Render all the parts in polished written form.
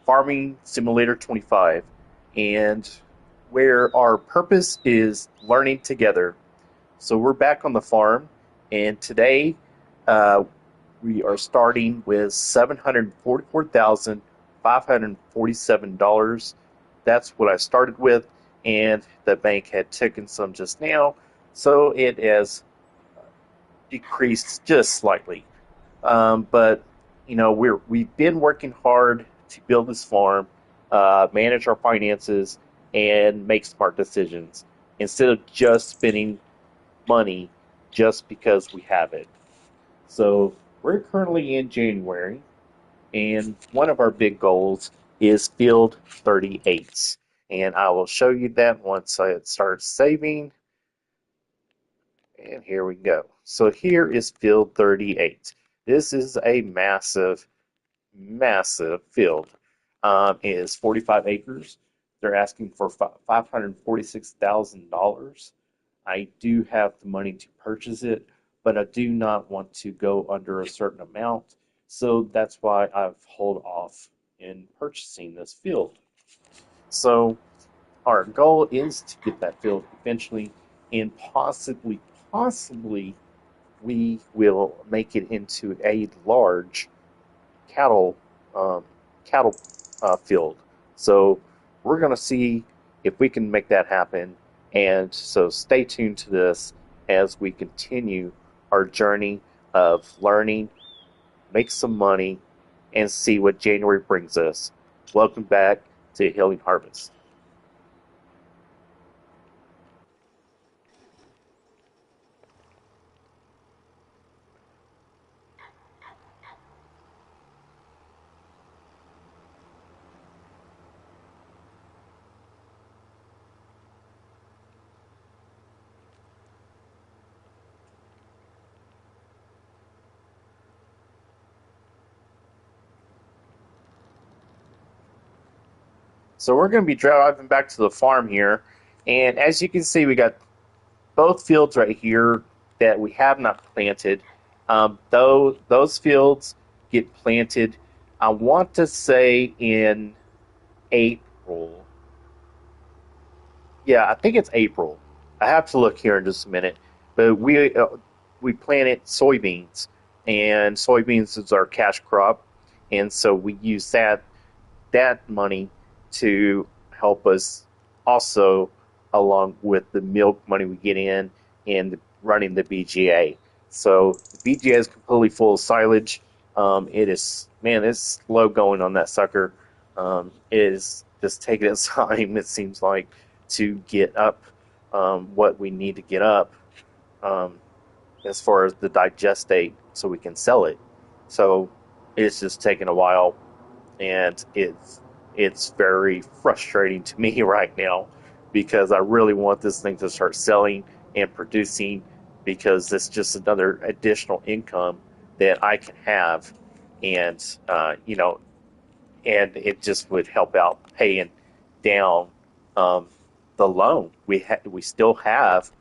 Farming Simulator 25, and where our purpose is learning together. So we're back on the farm, and today uh, we are starting with $744,547. That's what I started with, and the bank had taken some just now, so it has decreased just slightly. But we've been working hard to build this farm, manage our finances, and make smart decisions instead of just spending money just because we have it. So we're currently in January, and one of our big goals is Field 38. And I will show you that once I start saving. And here we go. So here is Field 38. This is a massive, massive field. It is 45 acres. They're asking for $546,000. I do have the money to purchase it, but I do not want to go under a certain amount. So that's why I've hold off in purchasing this field. So our goal is to get that field eventually, and possibly, we will make it into a large cattle um, cattle field. So we're going to see if we can make that happen. And so stay tuned to this as we continue our journey of learning, make some money, and see what January brings us. Welcome back to Healing Harvest. So we're going to be driving back to the farm here, and as you can see, we got both fields right here that we have not planted. Though those fields get planted, I want to say in April. Yeah, I think it's April. I have to look here in just a minute. But we planted soybeans, and soybeans is our cash crop, and so we use that money to help us also along with the milk money we get in and running the BGA. So the BGA is completely full of silage. It is, man, it's slow going on that sucker. It is just taking its time, it seems like, to get up what we need to get up um, as far as the digestate so we can sell it. So it's just taking a while, and it's very frustrating to me right now because I really want this thing to start selling and producing because it's just another additional income that I can have, and and it just would help out paying down um, the loan. We still have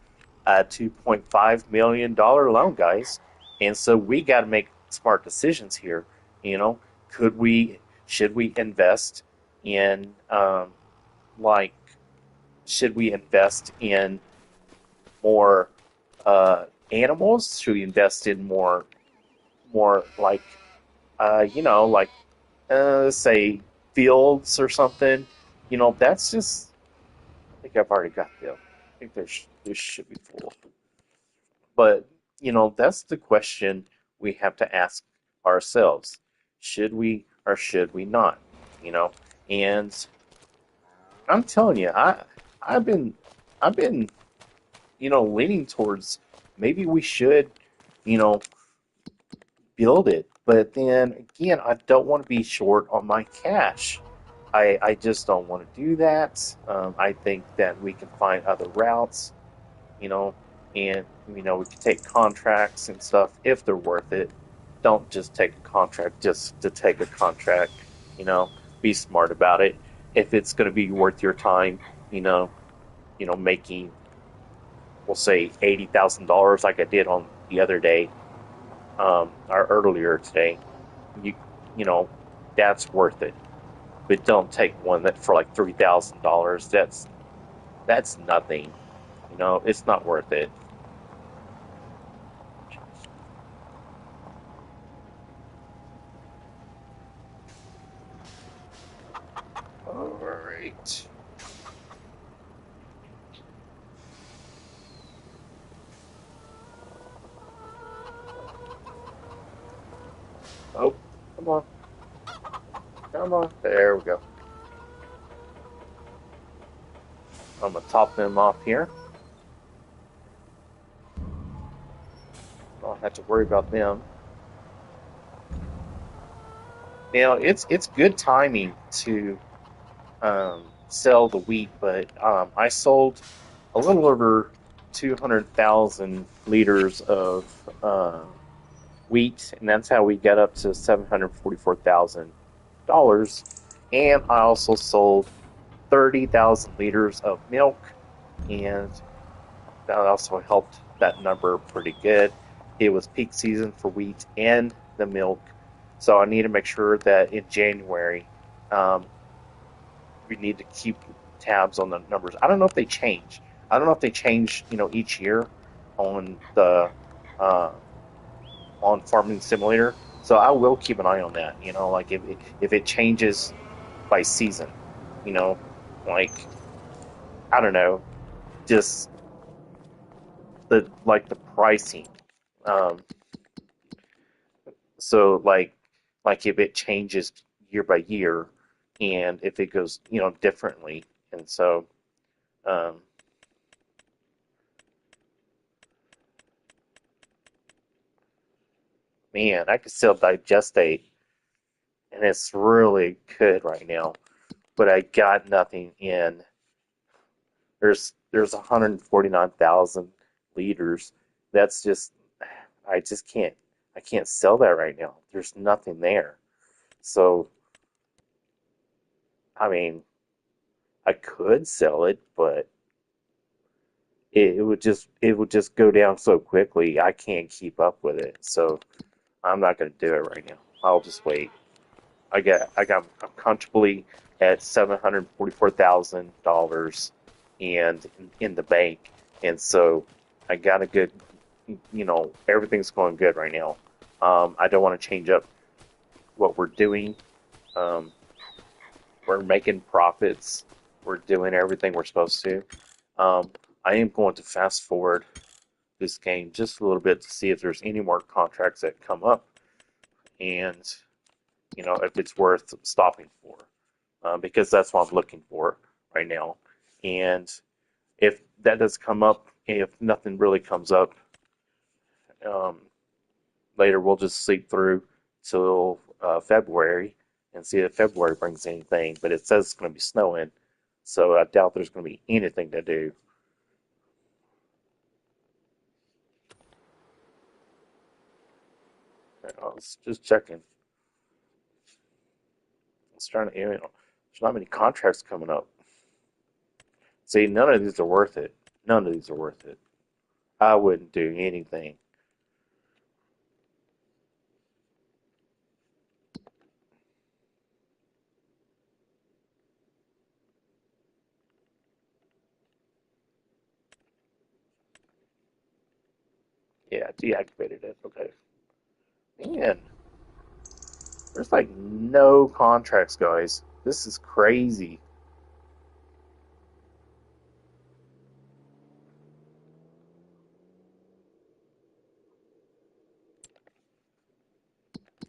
a $2.5 million loan, guys, and so we got to make smart decisions here. You know, could we should we invest in like should we invest in more animals? Should we invest in more like like say fields or something? That's just. I think I've already got them. I think this should be full. But that's the question we have to ask ourselves: should we or should we not? You know, and I'm telling you, I've been I've been leaning towards maybe we should you know build it, but then again, I don't want to be short on my cash. I just don't want to do that. I think that we can find other routes, you know, and we can take contracts and stuff if they're worth it. Don't just take a contract just to take a contract. You know, be smart about it. If it's going to be worth your time, you know, making we'll say $80,000 like I did on the other day, or earlier today, you you know, that's worth it. but don't take one that for like $3,000. That's nothing. You know, it's not worth it. All right. Oh, come on, come on. There we go. I'm gonna top them off here. Don't have to worry about them. Now it's good timing to sell the wheat, but I sold a little over 200,000 liters of wheat, and that's how we got up to $744,000. And I also sold 30,000 liters of milk, and that also helped that number pretty good. It was peak season for wheat and the milk, so I need to make sure that in January um, we need to keep tabs on the numbers. I don't know if they change. I don't know if they change, each year on the uh, on Farming Simulator. So I will keep an eye on that. Like if it changes by season, you know, like I don't know, just the pricing. Um, so like if it changes year by year, and if it goes differently, and so um, man, I could still digestate, and it's really good right now. But I got nothing in. There's 149,000 liters. That's just I just can't sell that right now. There's nothing there. So I mean, I could sell it, but it would just go down so quickly. I can't keep up with it. So I'm not going to do it right now. I'll just wait. I'm comfortably at $744,000 and in the bank, and so I got a good, everything's going good right now. I don't want to change up what we're doing. Um, we're making profits. We're doing everything we're supposed to. Um, I am going to fast forward this game just a little bit to see if there's any more contracts that come up, and if it's worth stopping for, because that's what I'm looking for right now. And if that does come up, if nothing really comes up, um, later we'll just sleep through till February and see if February brings anything. But it says it's going to be snowing, so I doubt there's going to be anything to do. I was just checking. It's trying to, there's not many contracts coming up. See, none of these are worth it. None of these are worth it. I wouldn't do anything. Yeah, deactivated it. Okay. Man, there's like no contracts, guys. This is crazy.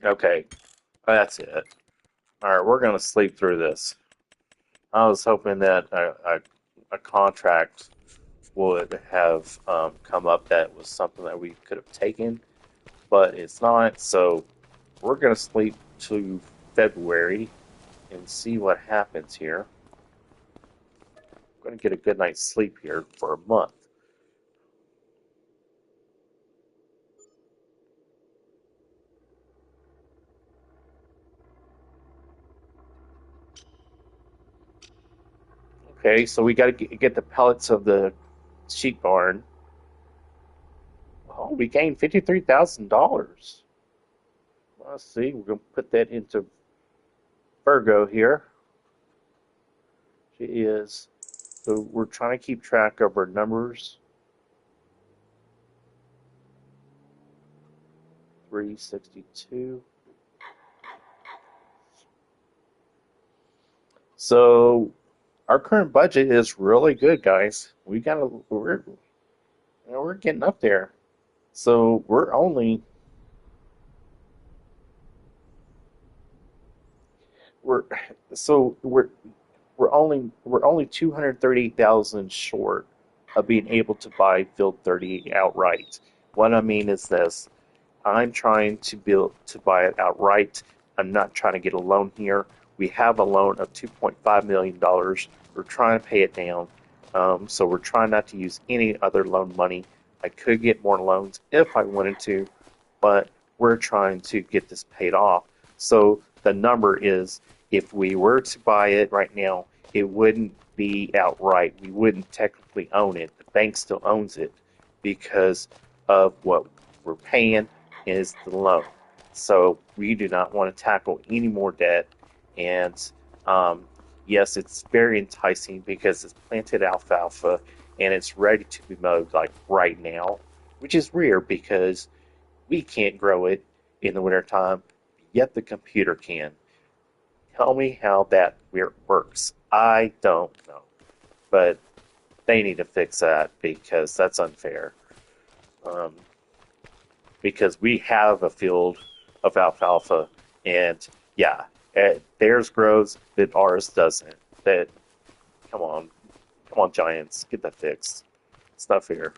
Okay, that's it. All right, we're gonna sleep through this. I was hoping that a contract would have come up that was something that we could have taken, but it's not. So we're gonna sleep to February and see what happens here. I'm gonna get a good night's sleep here for a month. Okay, so we got to get the pellets of the sheep barn. Oh, we gained $53,000. Let's see, we're gonna put that into Virgo here. is, so we're trying to keep track of our numbers. 362. So our current budget is really good, guys. We're getting up there. So we're so we're only 238,000 short of being able to buy Field 38 outright. What I mean is this: I'm trying to buy it outright. I'm not trying to get a loan here. We have a loan of $2.5 million. We're trying to pay it down. So we're trying not to use any other loan money. I could get more loans if I wanted to, but we're trying to get this paid off. So the number is, if we were to buy it right now, it wouldn't be outright. We wouldn't technically own it. The bank still owns it because of what we're paying is the loan. So we do not want to tackle any more debt. And um, yes, it's very enticing because it's planted alfalfa and it's ready to be mowed like right now, which is rare because we can't grow it in the wintertime, yet the computer can. Tell me how that works. I don't know. But they need to fix that because that's unfair. Um, because we have a field of alfalfa, and yeah, theirs grows, but ours doesn't. That come on, come on, Giants, get that fixed. It's not fair.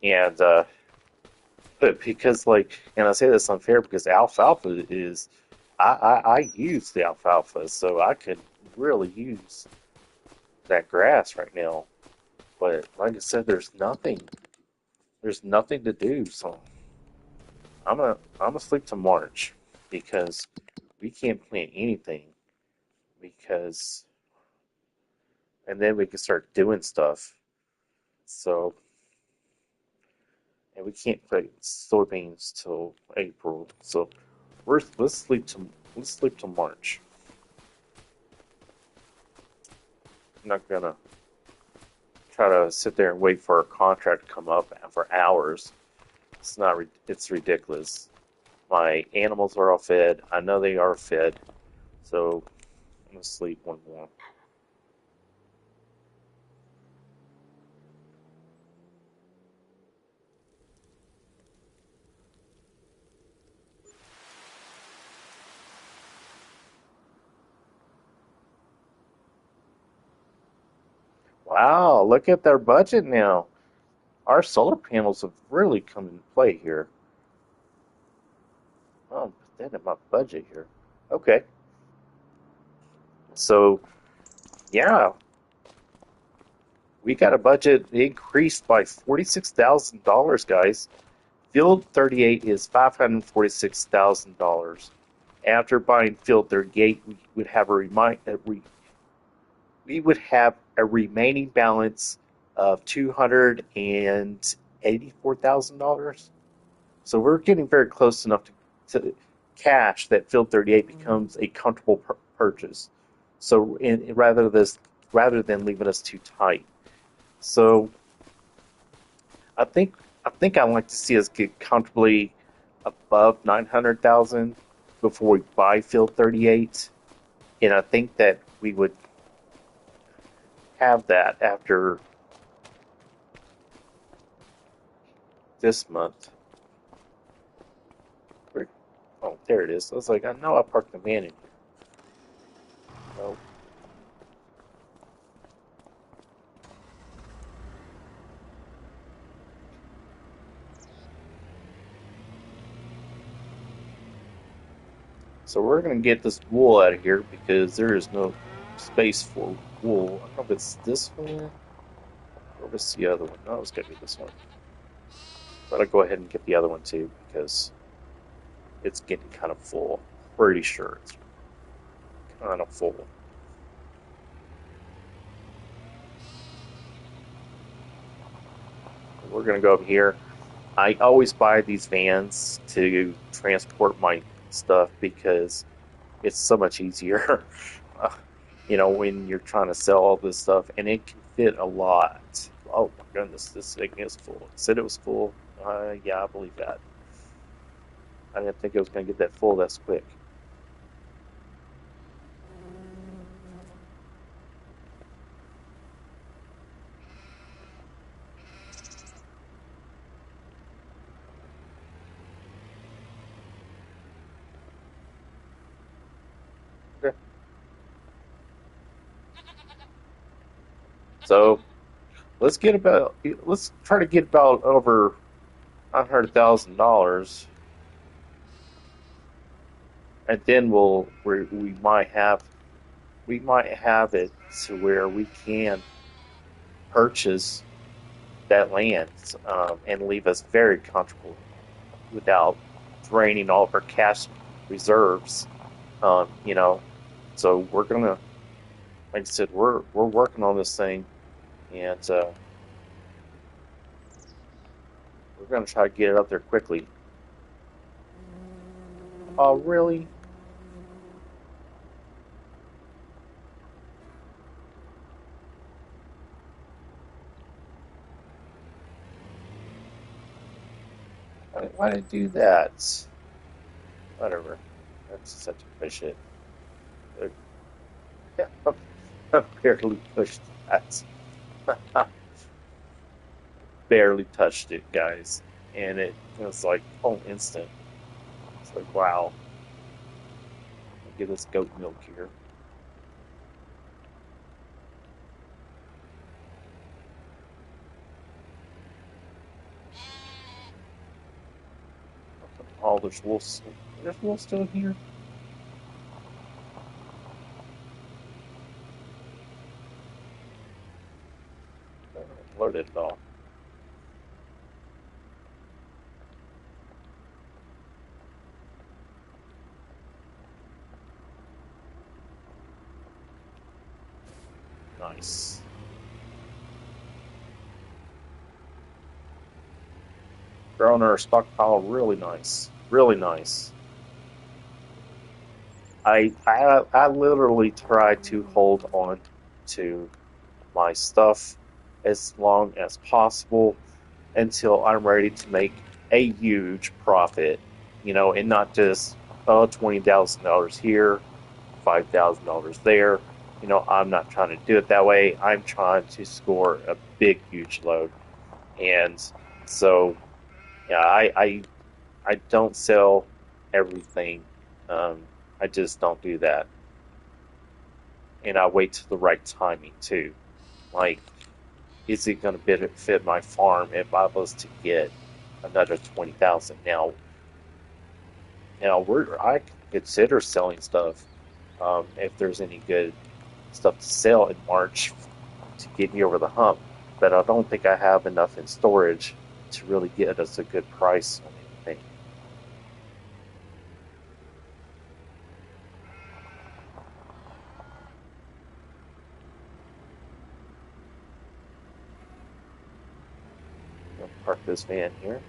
And but because and I say that's unfair because alfalfa is, I use the alfalfa, so I could really use that grass right now. But like I said, there's nothing to do. So I'm gonna sleep to March because we can't plant anything because and then we can start doing stuff. So and we can't plant soybeans till April. So we're let's sleep to March. I'm not gonna try to sit there and wait for a contract to come up for hours. It's not. It's ridiculous. My animals are all fed. I know they are fed. So I'm gonna sleep one more. Wow, look at their budget now. Our solar panels have really come into play here. Oh, put that in my budget here. Okay, so yeah, we got a budget increased by $46,000, guys. Field 38 is $546,000. After buying Field 38, we would have a remaining balance of $284,000. So we're getting very close enough to cash that Field 38 becomes a comfortable purchase. So rather than leaving us too tight. So I think I'd like to see us get comfortably above 900,000 before we buy Field 38, and I think that we would have that after this month. Oh, there it is. I was like, I know I parked the van in here. No. So we're gonna get this wool out of here because there is no space for wool. I don't know if it's this one or if it's the other one. No, it's gonna be this one. But I'll go ahead and get the other one too because it's getting kind of full. Pretty sure it's kind of full. We're gonna go up here. I always buy these vans to transport my stuff because it's so much easier. when you're trying to sell all this stuff, and it can fit a lot. Oh my goodness, this thing is full. It said it was full. Yeah, I believe that. I didn't think it was going to get that full this quick. Okay. So let's try to get about over $100,000, and then we might have it to where we can purchase that land, and leave us very comfortable without draining all of our cash reserves. Um, you know, so we're gonna, like I said, we're working on this thing, and we're gonna try to get it up there quickly. Oh, really? Why did I do that? Whatever. That's such a fish it. I barely pushed that. Barely touched it, guys, and it was like oh instant. It's like wow. Get this goat milk here. Oh, there's wolves. There's wolves still in here. Loaded it all. Nice. Growing our stockpile really nice. Really nice. I literally try to hold on to my stuff as long as possible until I'm ready to make a huge profit, and not just $20,000 here, $5,000 there. I'm not trying to do it that way. I'm trying to score a big, huge load, and so yeah, I don't sell everything. Um, I just don't do that, and I wait till the right timing too. Like, is it going to benefit my farm if I was to get another 20,000? Now I consider selling stuff, if there's any good stuff to sell in March to get me over the hump, but I don't think I have enough in storage to really get us a good price on anything. I'll park this van here.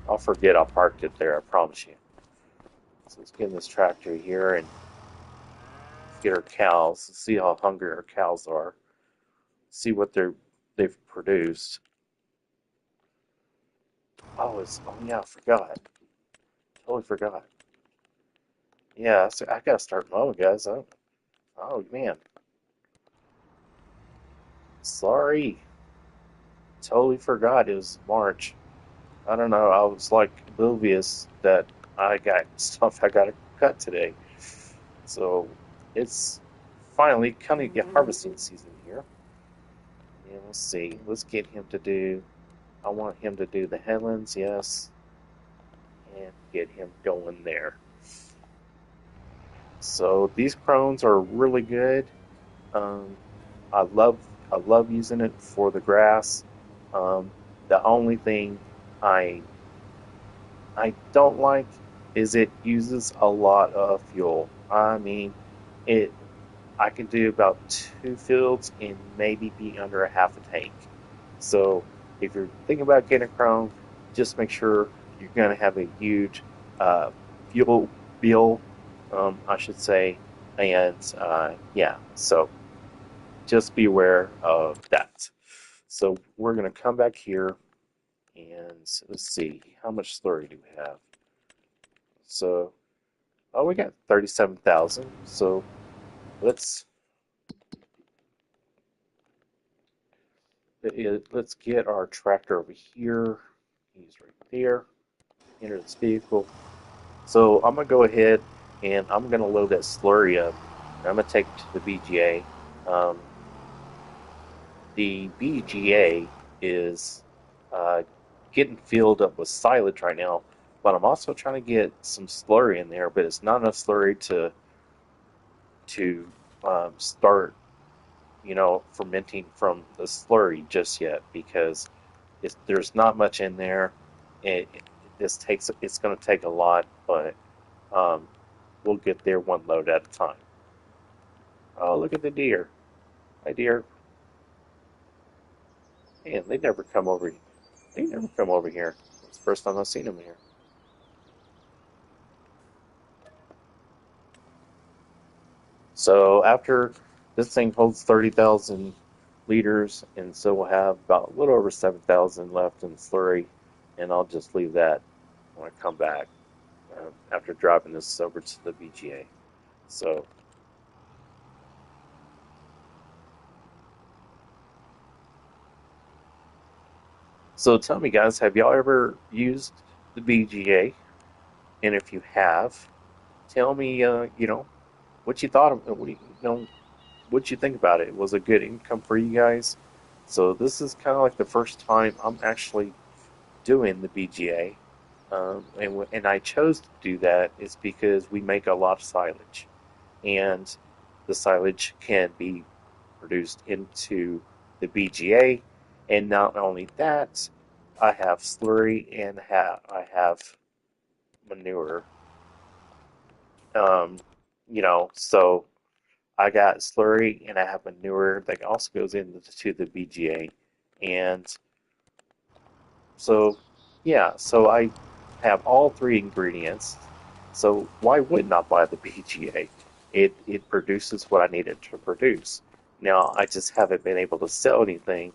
I'll forget I parked it there, I promise you. So let's get in this tractor here and get our cows, see how hungry our cows are, see what they've produced. Oh yeah, I forgot. Totally forgot. Yeah, so I gotta start mowing, guys. Oh man, sorry. Totally forgot it was March. I don't know. I was like oblivious that I got stuff I gotta cut today. So it's finally kind of get harvesting season here. And let's see. Let's get him to do. I want him to do the headlands, yes, and get him going there. So these crones are really good. Um, I love I love using it for the grass. Um, the only thing I I don't like is it uses a lot of fuel. I mean, it I can do about two fields and maybe be under a half a tank. So if you're thinking about getting a Chrome, just make sure you're going to have a huge uh, fuel bill, I should say. And yeah, so just be aware of that. So we're going to come back here and let's see, how much slurry do we have? So, oh, we got 37,000. So let's let's get our tractor over here. He's right there. Enter this vehicle. So I'm gonna go ahead and I'm gonna load that slurry up. I'm gonna take it to the BGA. Um, the BGA is getting filled up with silage right now, but I'm also trying to get some slurry in there. But it's not enough slurry to start, fermenting from the slurry just yet because there's not much in there. It it's going to take a lot, but um, we'll get there one load at a time. Oh, look at the deer! Hi, deer. Man, they never come over. They never come over here. It's the first time I've seen them here. So after this thing holds 30,000 liters, and so we'll have about a little over 7,000 left in slurry, and I'll just leave that when I come back after dropping this over to the BGA. So, so tell me, guys, have y'all ever used the BGA? And if you have, tell me, what you thought of it. What you think about it? Was it good income for you guys? So this is kind of like the first time I'm actually doing the BGA, and I chose to do that is because we make a lot of silage, and the silage can be produced into the BGA, and not only that, I have slurry and I have manure. Um, so I got slurry and I have manure that also goes into the BGA, and so, yeah, so I have all three ingredients. So why wouldn't I buy the BGA? It produces what I need it to produce. Now I just haven't been able to sell anything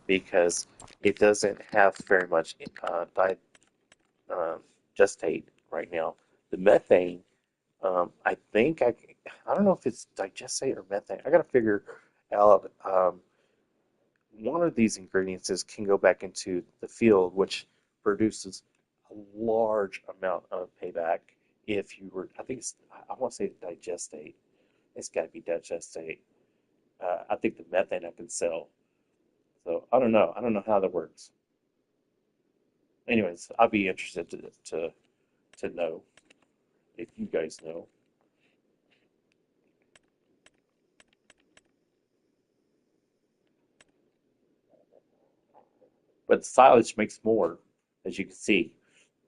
because it doesn't have very much uh, gestate right now. The methane, I think I don't know if it's digestate or methane. I got to figure out. One of these ingredients can go back into the field, which produces a large amount of payback. If you were, I think I want to say digestate. It's got to be digestate. I think the methane I can sell. So I don't know. I don't know how that works. Anyways, I'd be interested to know if you guys know. But silage makes more, as you can see.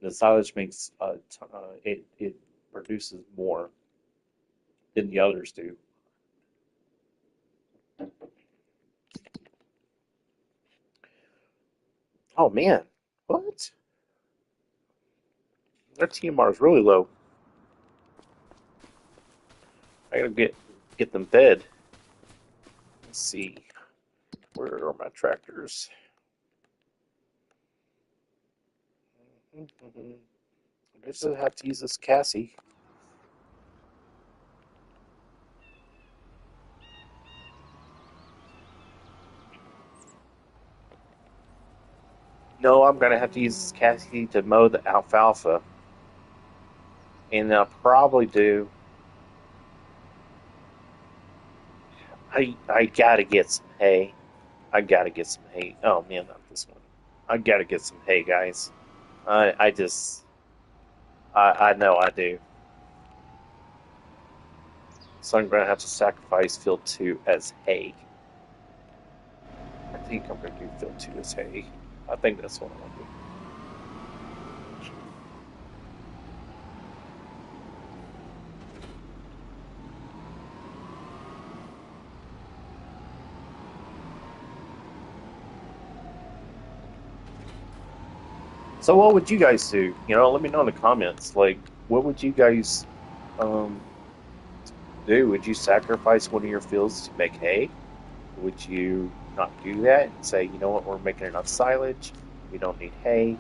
The silage makes it produces more than the others do. Oh man, what? Their TMR is really low. I gotta get them fed. Let's see. Where are my tractors? I guess I have to use this Cassie. No, I'm gonna have to use this Cassie to mow the alfalfa, and I'll probably do. I gotta get some hay. I gotta get some hay. Oh man, not this one. I gotta get some hay, guys. I just I know I do. So I'm gonna have to sacrifice field two as hay. I think I'm gonna do field two as hay. I think that's what I'm gonna do. So what would you guys do? Let me know in the comments. Like, what would you guys, um, do? Would you sacrifice one of your fields to make hay? Would you not do that and say, you know what, we're making enough silage, we don't need hay?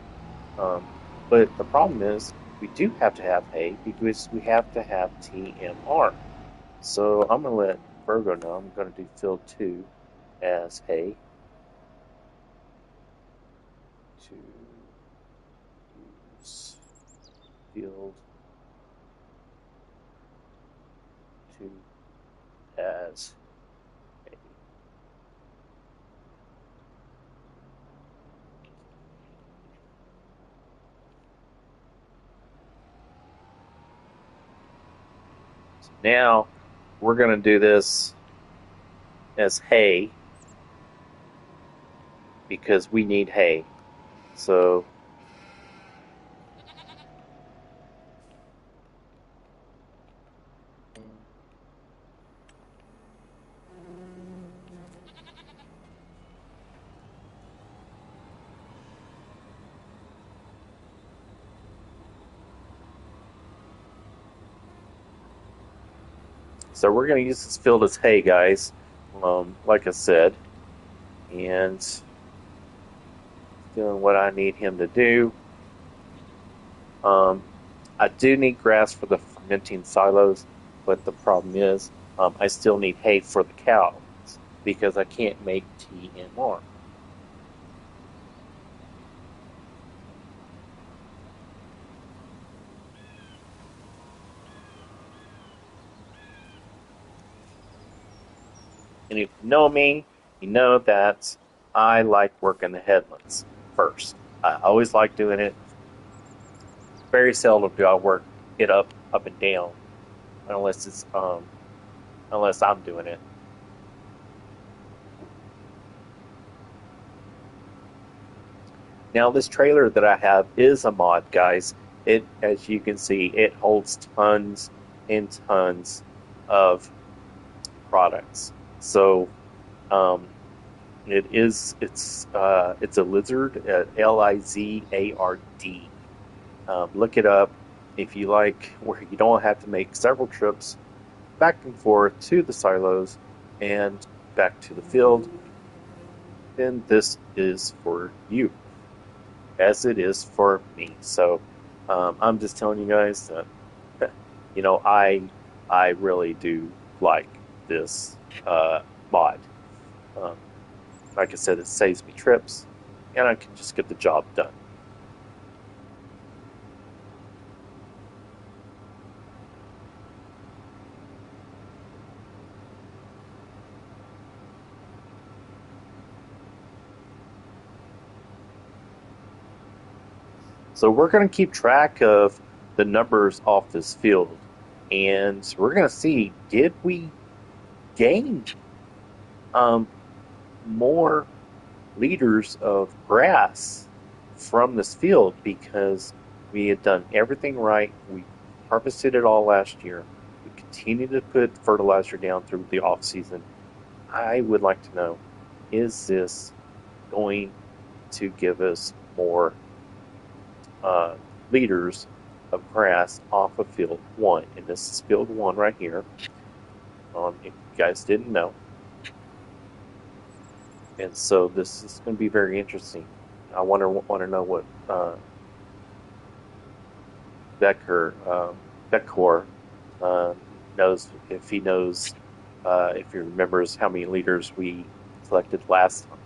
Um, but the problem is, we do have to have hay because we have to have TMR. So I'm going to let Virgo know I'm going to do field 2 as hay to use field 2 as hay. So now we're going to do this as hay because we need hay. So we're going to use this field as hay, guys. Like I said, and doing what I need him to do. Um, I do need grass for the fermenting silos, but the problem is I still need hay for the cows because I can't make TMR. And if you know me, you know that I like working the headlands first. I always like doing it. Very seldom do I work it up and down, unless it's unless I'm doing it. Now this trailer that I have is a mod, guys. It, as you can see, it holds tons and tons of products. So um, it's a Lizard, Lizard. Look it up if you like, where you don't have to make several trips back and forth to the silos and back to the field. Then this is for you, as it is for me. So I'm just telling you guys that I really do like this mod. Um, like I said, it saves me trips, and I can just get the job done. So we're going to keep track of the numbers off this field, and we're going to see, did we gain um, more liters of grass from this field because we had done everything right. We harvested it all last year. We continued to put fertilizer down through the off season. I would like to know, is this going to give us more uh, liters of grass off of field 1? And this is field 1 right here. If you guys didn't know. And so this is going to be very interesting. I want to know what Becker Beckor uh, knows, if he knows, if he remembers how many liters we collected last time.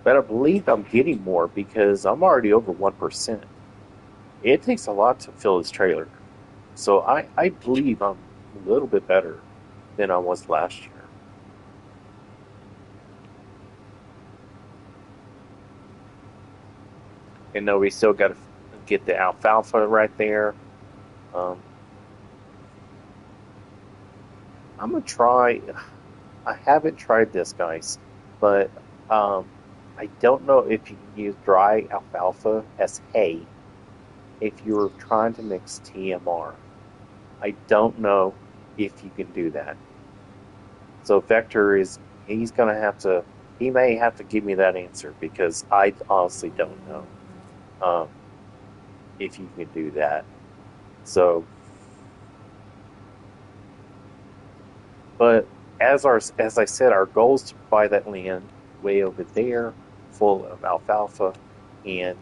But I believe I'm getting more because I'm already over 1%. It takes a lot to fill this trailer. So I believe I'm a little bit better than I was last year. And though we still got to get the alfalfa right there. Um, I'm gonna try. I haven't tried this, guys, but um, I don't know if you can use dry alfalfa as hay if you're trying to mix TMR. I don't know if you can do that. So Vector is he's gonna have to he may have to give me that answer because I honestly don't know. Um, if you can do that. So, but as I said, our goal is to buy that land way over there, full of alfalfa, and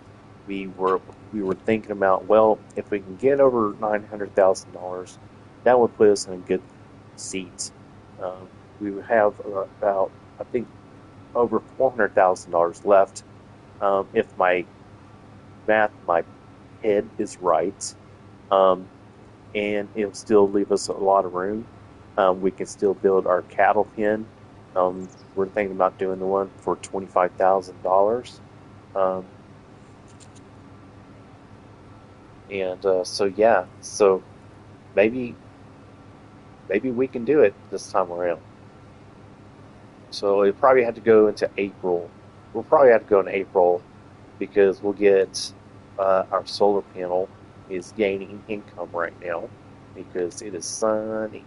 we were we were thinking about, well, if we can get over $900,000, that would put us in a good seat. Um, we would have about, I think, over $400,000 left, if my head is right, um, and it'll still leave us a lot of room. We can still build our cattle pen. We're thinking about doing the one for $25,000. Um, and so yeah, so maybe maybe we can do it this time around. So it probably had to go into April. We'll probably have to go in April because we'll get our solar panel is gaining income right now because it is sunny.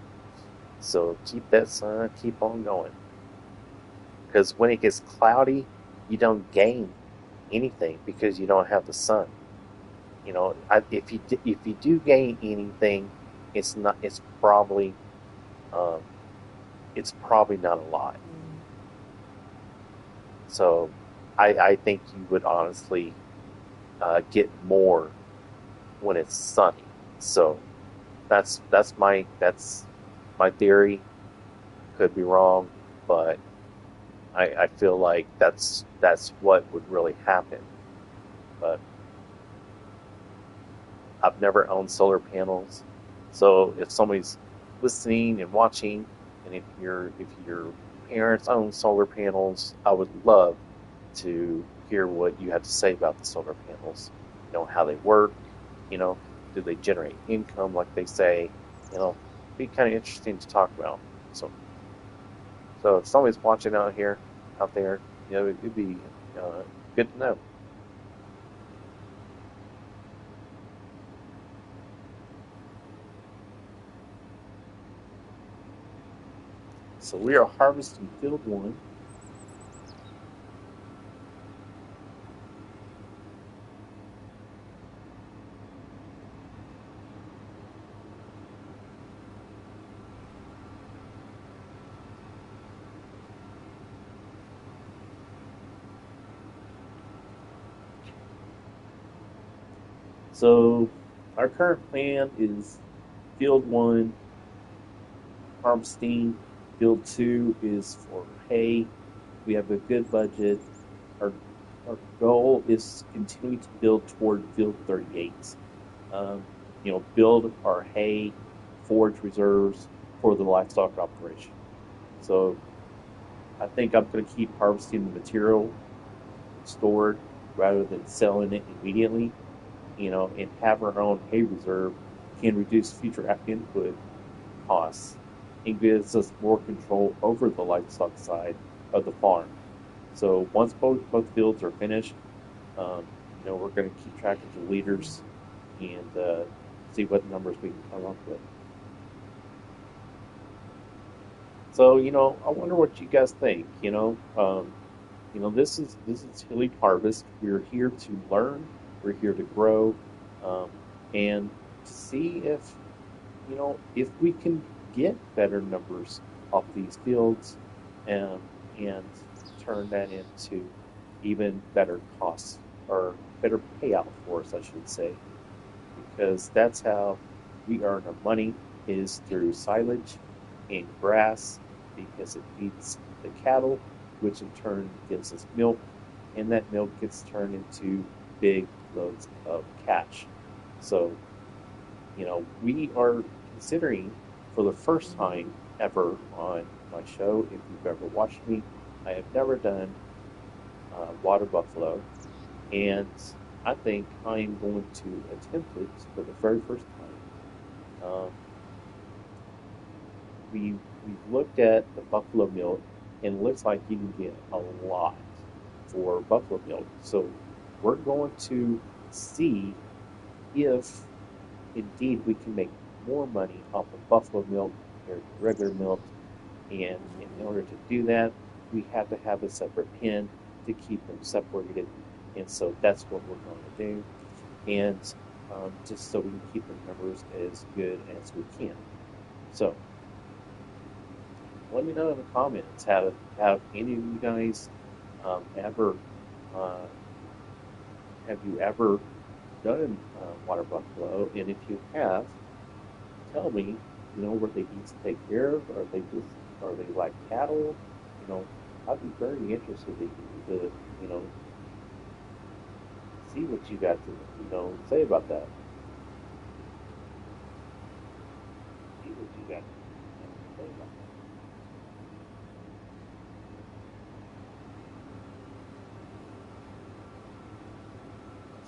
So keep that sun, keep on going. Because when it gets cloudy, you don't gain anything because you don't have the sun. If you do gain anything, it's not. Um, it's probably not a lot. So I think you would honestly get more when it's sunny. So that's my theory. Could be wrong, but I feel like that's what would really happen. But I've never owned solar panels, so if somebody's listening and watching, and if your parents own solar panels, I would love to hear what you have to say about the solar panels. How they work. You know, do they generate income like they say? Be kind of interesting to talk about. So, so if somebody's watching out there, it'd be good to know. So we are harvesting field one. So our current plan is field one harvesting, field two is for hay. We have a good budget. Our our goal is to continue to build toward field 38. Um, build our hay forage reserves for the livestock operation. So I think I'm going to keep harvesting the material stored rather than selling it immediately. And have our own hay reserve can reduce future input costs and gives us more control over the livestock side of the farm. So once both fields are finished, um, we're going to keep track of the leaders and see what numbers we can come up with. So I wonder what you guys think. This is Hilly Harvest. We're here to learn. We're here to grow, um, and to see if we can get better numbers off these fields, and and turn that into even better costs or better payout for us, I should say, because that's how we earn our money is through silage and grass because it feeds the cattle, which in turn gives us milk, and that milk gets turned into big loads of cash. So, we are considering for the first time ever on my show, if you've ever watched me, I have never done water buffalo, and I think I'm going to attempt it for the very first time. We've looked at the buffalo milk, and it looks like you can get a lot for buffalo milk. So we're going to see if indeed we can make more money off of buffalo milk compared to regular milk. And in order to do that, we have to have a separate pen to keep them separated. And so that's what we're going to do. And just so we can keep the numbers as good as we can. So let me know in the comments, have any of you guys ever uh, have you ever done water buffalo? And if you have, tell me, were they easy to take care of? Are they like cattle? You know, I'd be very interested to you know, see what you got to, say about that. See what you got to say about that.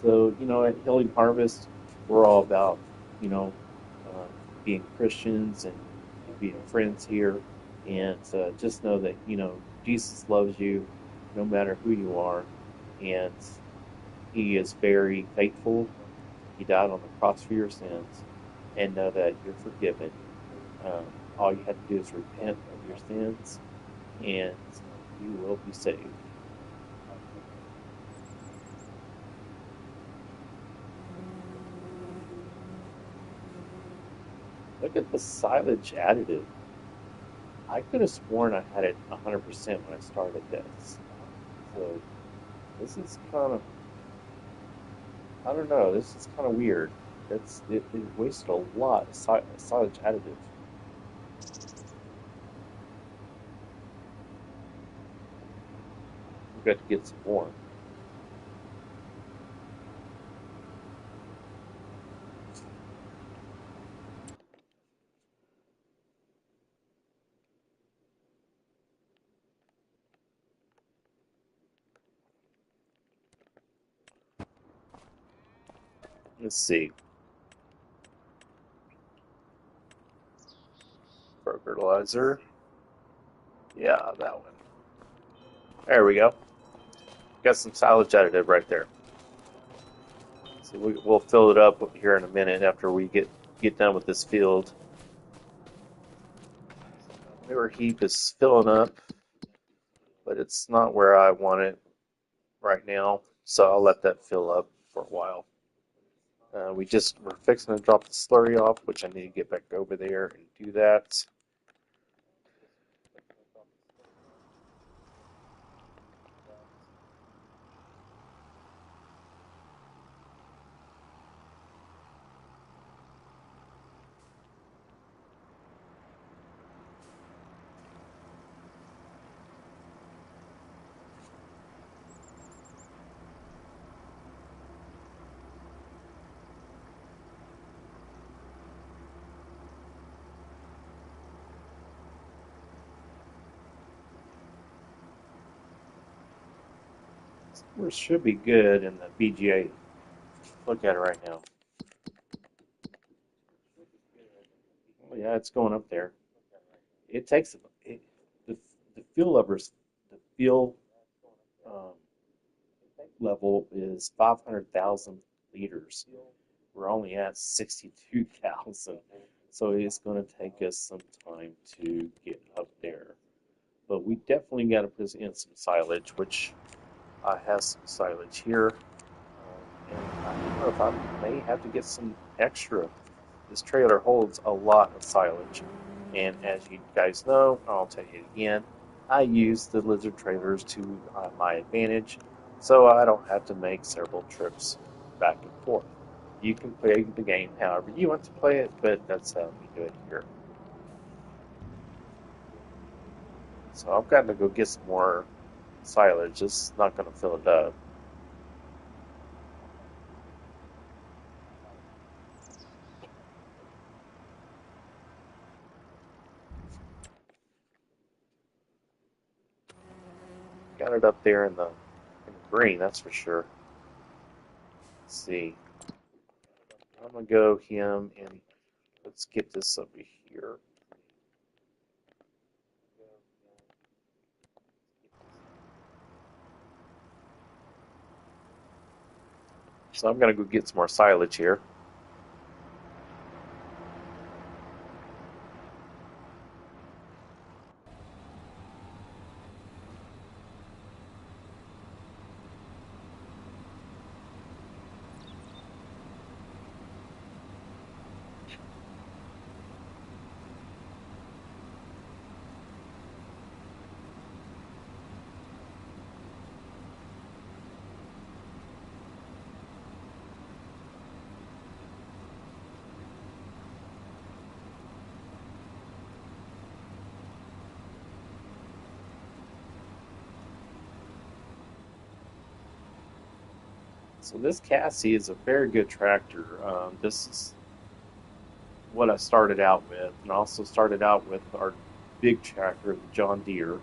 So, at Healing Harvest, we're all about, you know, uh, being Christians and being friends here. And just know that, Jesus loves you no matter who you are. And he is very faithful. He died on the cross for your sins. And know that you're forgiven. Um, all you have to do is repent of your sins, and you will be saved. Look at the silage additive. I could have sworn I had it 100% when I started this. So this is kind of, I don't know, this is kind of weird. It wasted a lot of silage additive. We've got to get some more. Let's see. Fertilizer. Yeah, that one. There we go. Got some silage additive right there. So we'll fill it up here in a minute after we get done with this field. Manure heap is filling up, but it's not where I want it right now, so I'll let that fill up for a while. We're fixing to drop the slurry off, which I need to get back over there and do that. It should be good in the BGA. Look at it right now. Oh yeah, it's going up there. It takes it, the fuel levels. The fuel um, level is 500,000 liters. We're only at 62,000. So it's going to take us some time to get up there. But we definitely got to put in some silage, which I have some silage here. And I don't know if I may have to get some extra. This trailer holds a lot of silage. And as you guys know, I'll tell you again, I use the lizard trailers to my advantage, so I don't have to make several trips back and forth. You can play the game however you want to play it, but that's how we do it here. So I've got to go get some more silage. This is not going to fill it up. Got it up there in the green, that's for sure. Let's see. I'm gonna go him and let's get this over here. So I'm gonna go get some more silage here. So this Cassie is a very good tractor. This is what I started out with, and I also started out with our big tractor, the John Deere,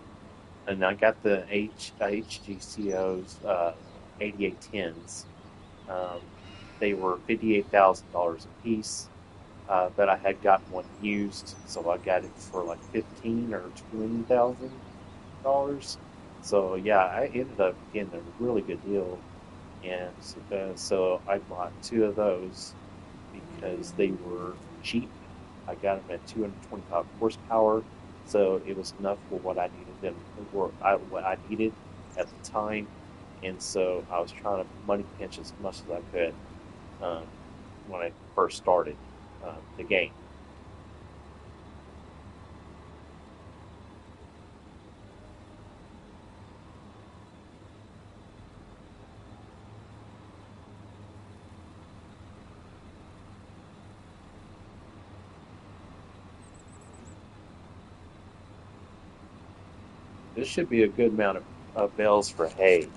and I got the HGCO's 8810s. Um, they were $58,000 a piece, but I had gotten one used, so I got it for like 15 or $20,000. So yeah, I ended up getting a really good deal, and so I bought two of those because they were cheap. I got them at 225 horsepower, so it was enough for what I needed them for what I needed at the time, and so I was trying to money pinch as much as I could um, when I first started the game. This should be a good amount of bales for hay.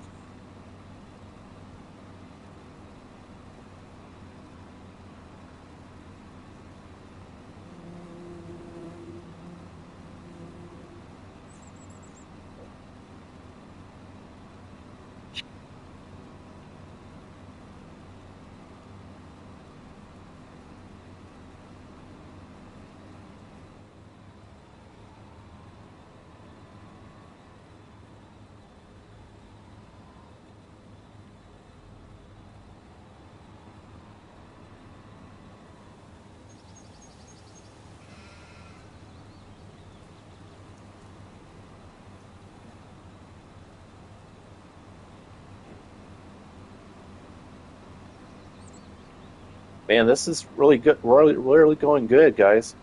Man, this is really good, really going good, guys.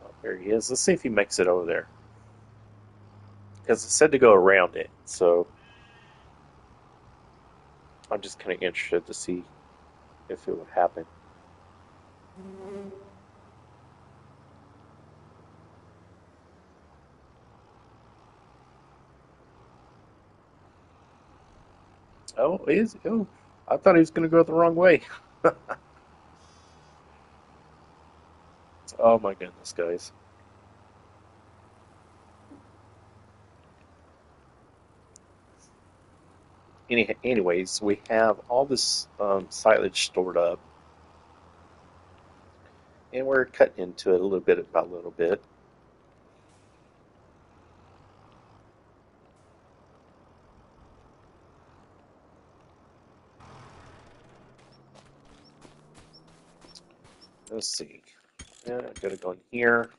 Oh, there he is. Let's see if he makes it over there. Because it said to go around it, so I'm just kind of interested to see if it would happen. Oh, is oh, I thought he was going to go the wrong way. Oh my goodness, guys. Anyways, we have all this silage stored up, and we're cutting into it a little bit by little bit. Let's see. Yeah, I'm gonna go in here.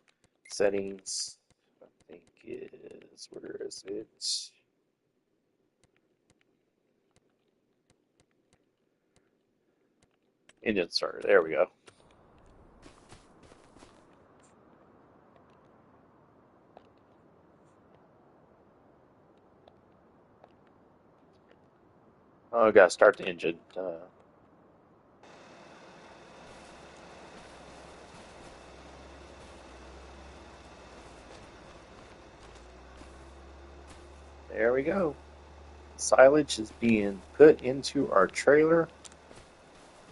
Settings. I think is where is it? Engine starter. There we go. Oh, I gotta start the engine. There we go. Silage is being put into our trailer.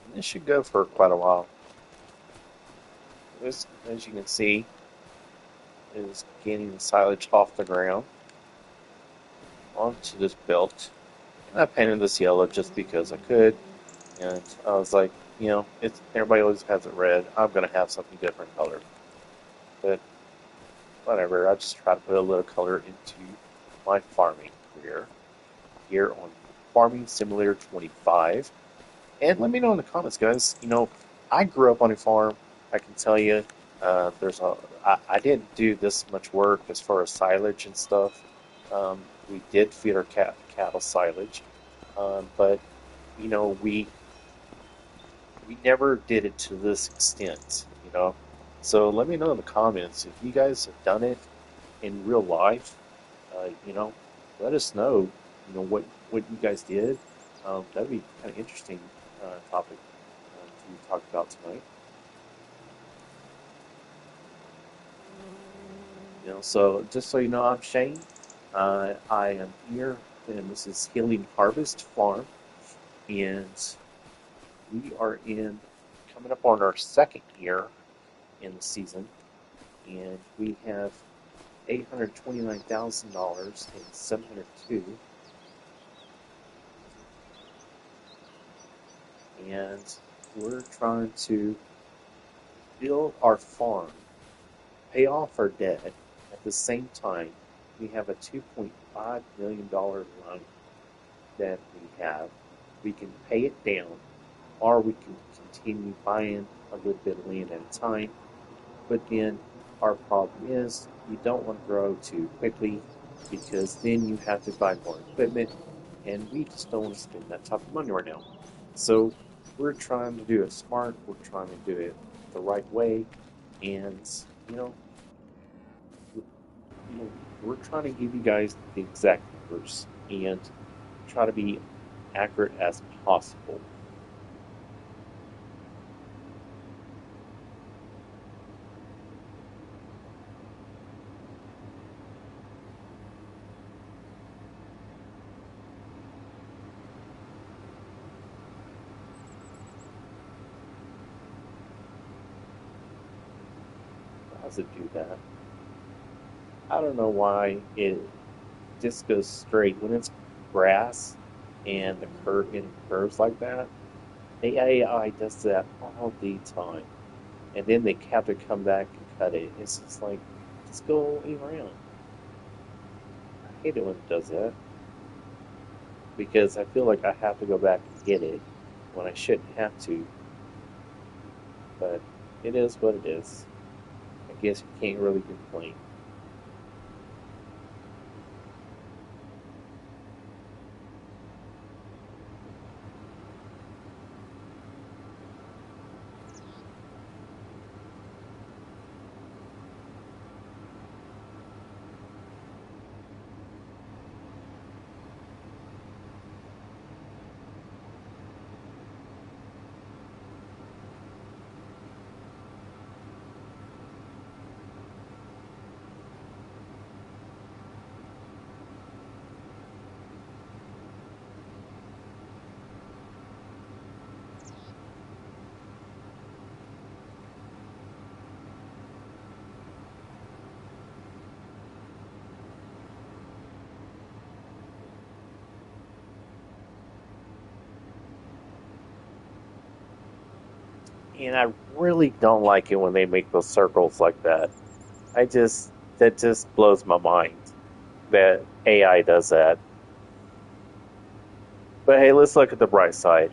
And this should go for quite a while. This, as you can see, is getting the silage off the ground onto this belt. And I painted this yellow just because I could. And I was like, it's everybody always has it red. I'm gonna have something different color. But whatever, I just try to put a little color into my farming career here on Farming Simulator 25. And let me know in the comments, guys. I grew up on a farm. I can tell you, I didn't do this much work as far as silage and stuff. We did feed our cattle silage, but we never did it to this extent. So let me know in the comments if you guys have done it in real life. Uh, you know, let us know. What you guys did. That'd be kind of interesting topic to talk about tonight. So just so you know, I'm Shane. I am here and this is Healing Harvest Farm, and we are in coming up on our second year in the season, and we have $829,000 and 702, and we're trying to build our farm, pay off our debt. At the same time, we have a $2.5 million loan that we have. We can pay it down, or we can continue buying a little bit of land at a time. But then our problem is you don't want to grow too quickly because then you have to buy more equipment, and we just don't want to spend that type of money right now. So we're trying to do it smart. We're trying to do it the right way, and you know, we're trying to give you guys the exact numbers and try to be accurate as possible. How does it do that? I don't know why it just goes straight when it's grass and the curve and curves like that. The AI does that all the time, and then they have to come back and cut it. It's just like just go around. I hate it when it does that because I feel like I have to go back and get it when I shouldn't have to. But it is what it is. I guess you can't really complain. And I really don't like it when they make those circles like that. I just that just blows my mind that AI does that. But hey, let's look at the bright side.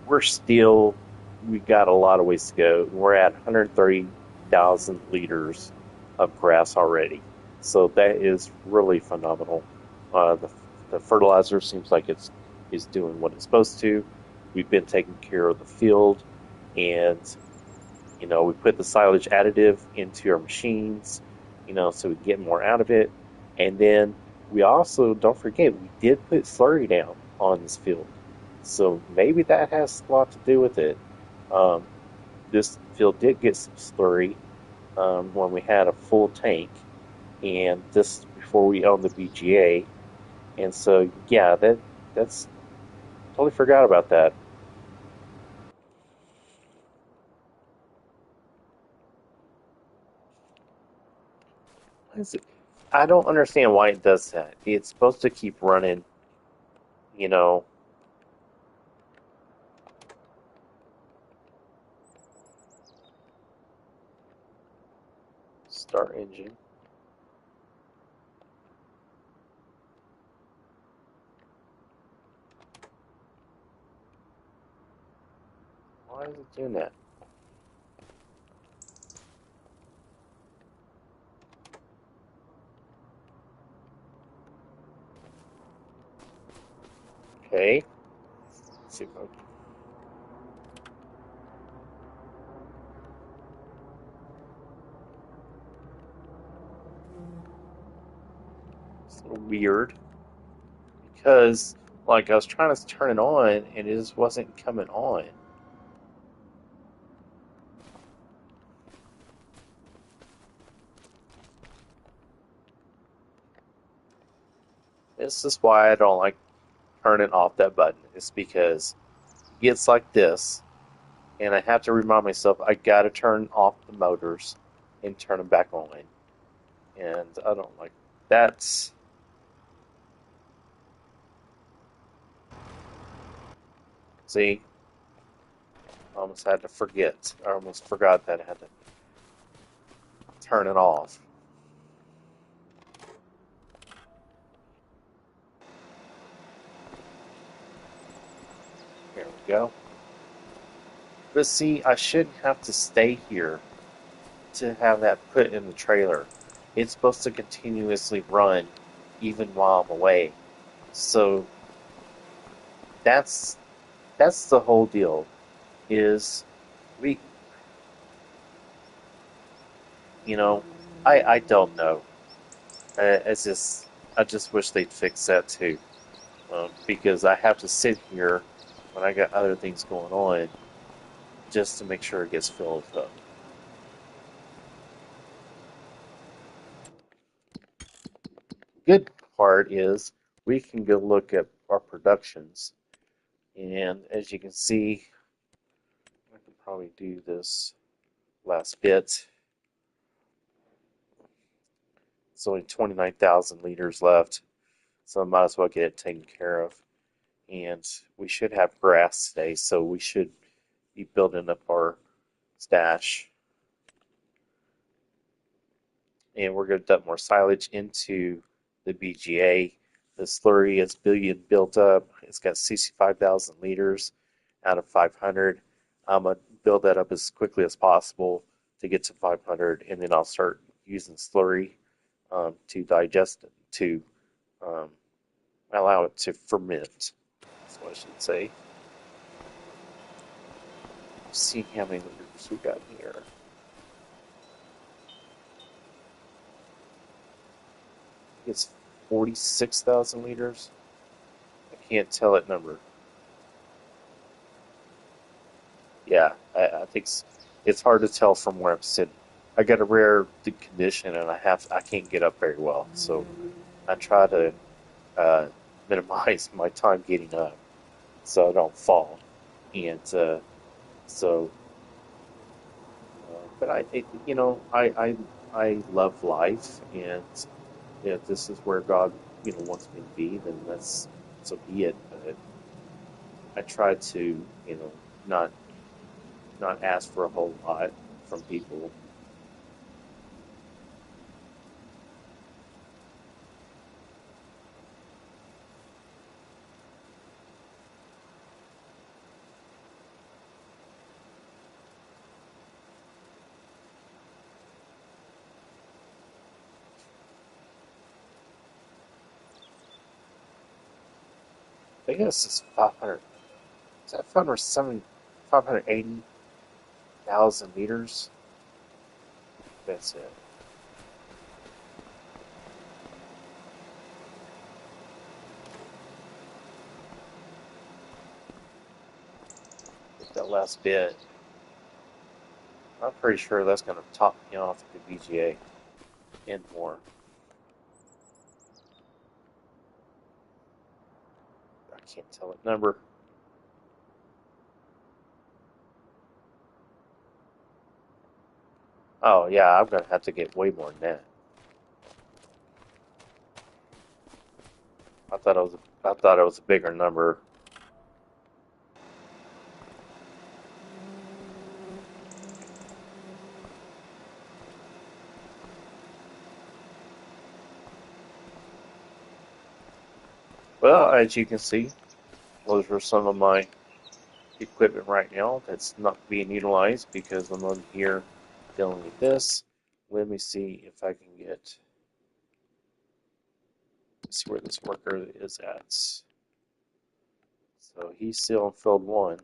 We're still we got a lot of ways to go. We're at 130,000 liters of grass already, so that is really phenomenal. The fertilizer seems like it's is doing what it's supposed to. We've been taking care of the field, and we put the silage additive into our machines, so we get more out of it. And then we also, don't forget, we did put slurry down on this field. So maybe that has a lot to do with it. Um, this field did get some slurry when we had a full tank, and this before we owned the BGA. And so, yeah, that's totally forgot about that. Why is it? I don't understand why it does that. It's supposed to keep running, you know, start engine. Why is it doing that? Okay. Let's see if I It's a little weird because, like, I was trying to turn it on and it just wasn't coming on. this is why I don't like turning off that button. It's because it gets like this, and I have to remind myself I gotta turn off the motors and turn them back on. And I don't like that. See, I almost had to forget. I almost forgot that I had to turn it off. Here we go. But see, I shouldn't have to stay here to have that put in the trailer. It's supposed to continuously run even while I'm away. So that's that's the whole deal. Is we, you know, I don't know. It's just I just wish they'd fix that too, because I have to sit here when I got other things going on just to make sure it gets filled up. Good part is we can go look at our productions, and as you can see, I could probably do this last bit. It's only 29,000 liters left, so I might as well get it taken care of. And we should have grass today, so we should be building up our stash. And we're going to dump more silage into the BGA. The slurry is being built up. It's got 65,000 liters out of 500. I'm going to build that up as quickly as possible to get to 500, and then I'll start using slurry to digest it, to um, allow it to ferment. That's what I should say. See how many liters we got here. It's 46,000 liters. I can't tell that number. Yeah, I think it's hard to tell from where I'm sitting. I got a rare condition, and I can't get up very well, so I try to uh, minimize my time getting up so I don't fall. And so, but I love life, and if this is where God wants me to be, then that's so be it. But I try to not not ask for a whole lot from people. I guess it's 500. Is that 570, 580,000 meters? That's it. Get that last bit. I'm pretty sure that's going to top me off at the VGA and more. I can't tell what number. Oh yeah, I'm going to have to get way more than that. I thought it was a bigger number. Well, as you can see, those are some of my equipment right now that's not being utilized because I'm on here dealing with this. Let me see if I can get see where this worker is at. So he's still in field one.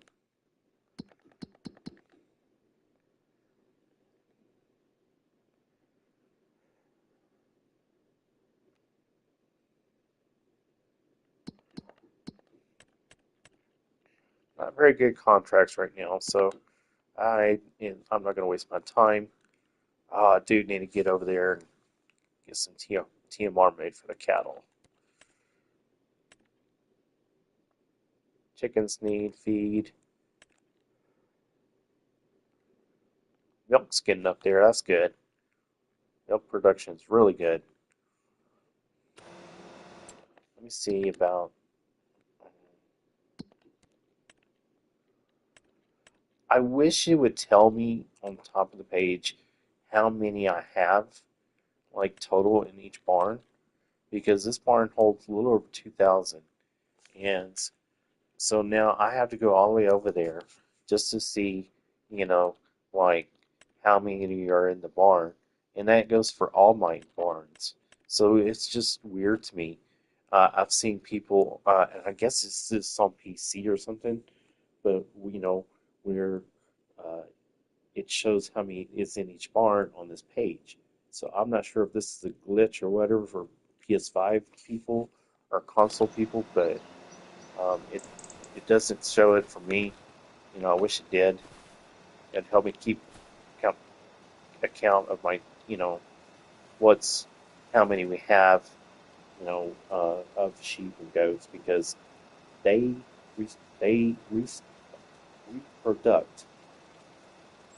Not very good contracts right now, so I'm not going to waste my time. I do need to get over there and get some TMR made for the cattle. Chickens need feed. Milk's getting up there. That's good. Milk production is really good. Let me see about. I wish it would tell me on top of the page how many I have, like total in each barn, because this barn holds a little over 2,000. And so now I have to go all the way over there just to see, you know, like how many are in the barn. And that goes for all my barns. So it's just weird to me. I've seen people, and I guess it's just on PC or something, but where uh, it shows how many is in each barn on this page. So I'm not sure if this is a glitch or whatever for PS5 people or console people, but it doesn't show it for me. I wish it did. It'd help me keep account, account of my, what's how many we have, of sheep and goats because they re, they re, reproduct.